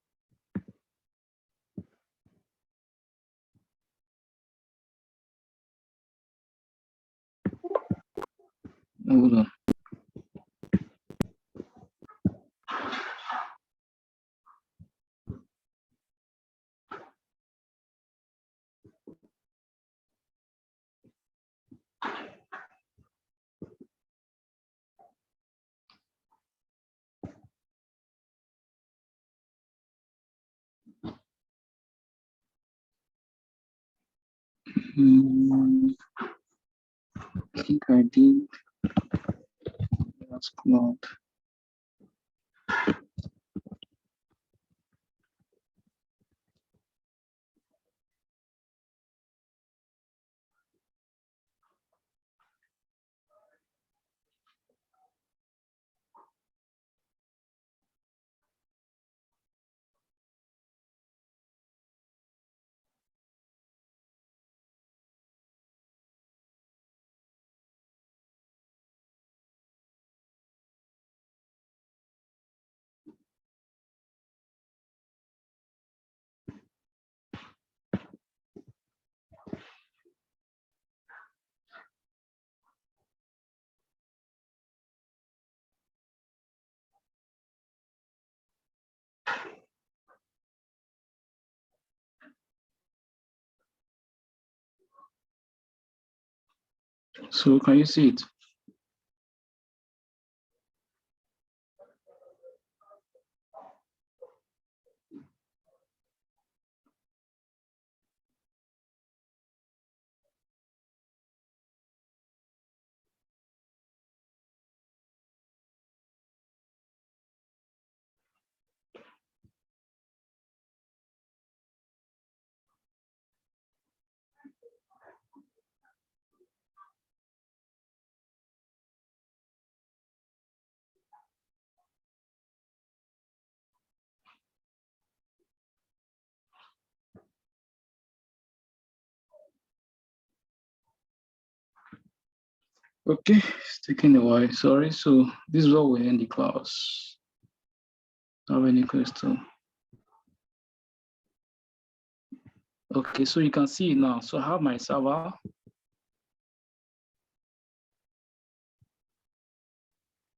Hold on. I think I did. That's cloud. So can you see it? Okay, it's taking a while. Sorry. So this is what we end the class. Have any question? Okay, so you can see it now. So I have my server.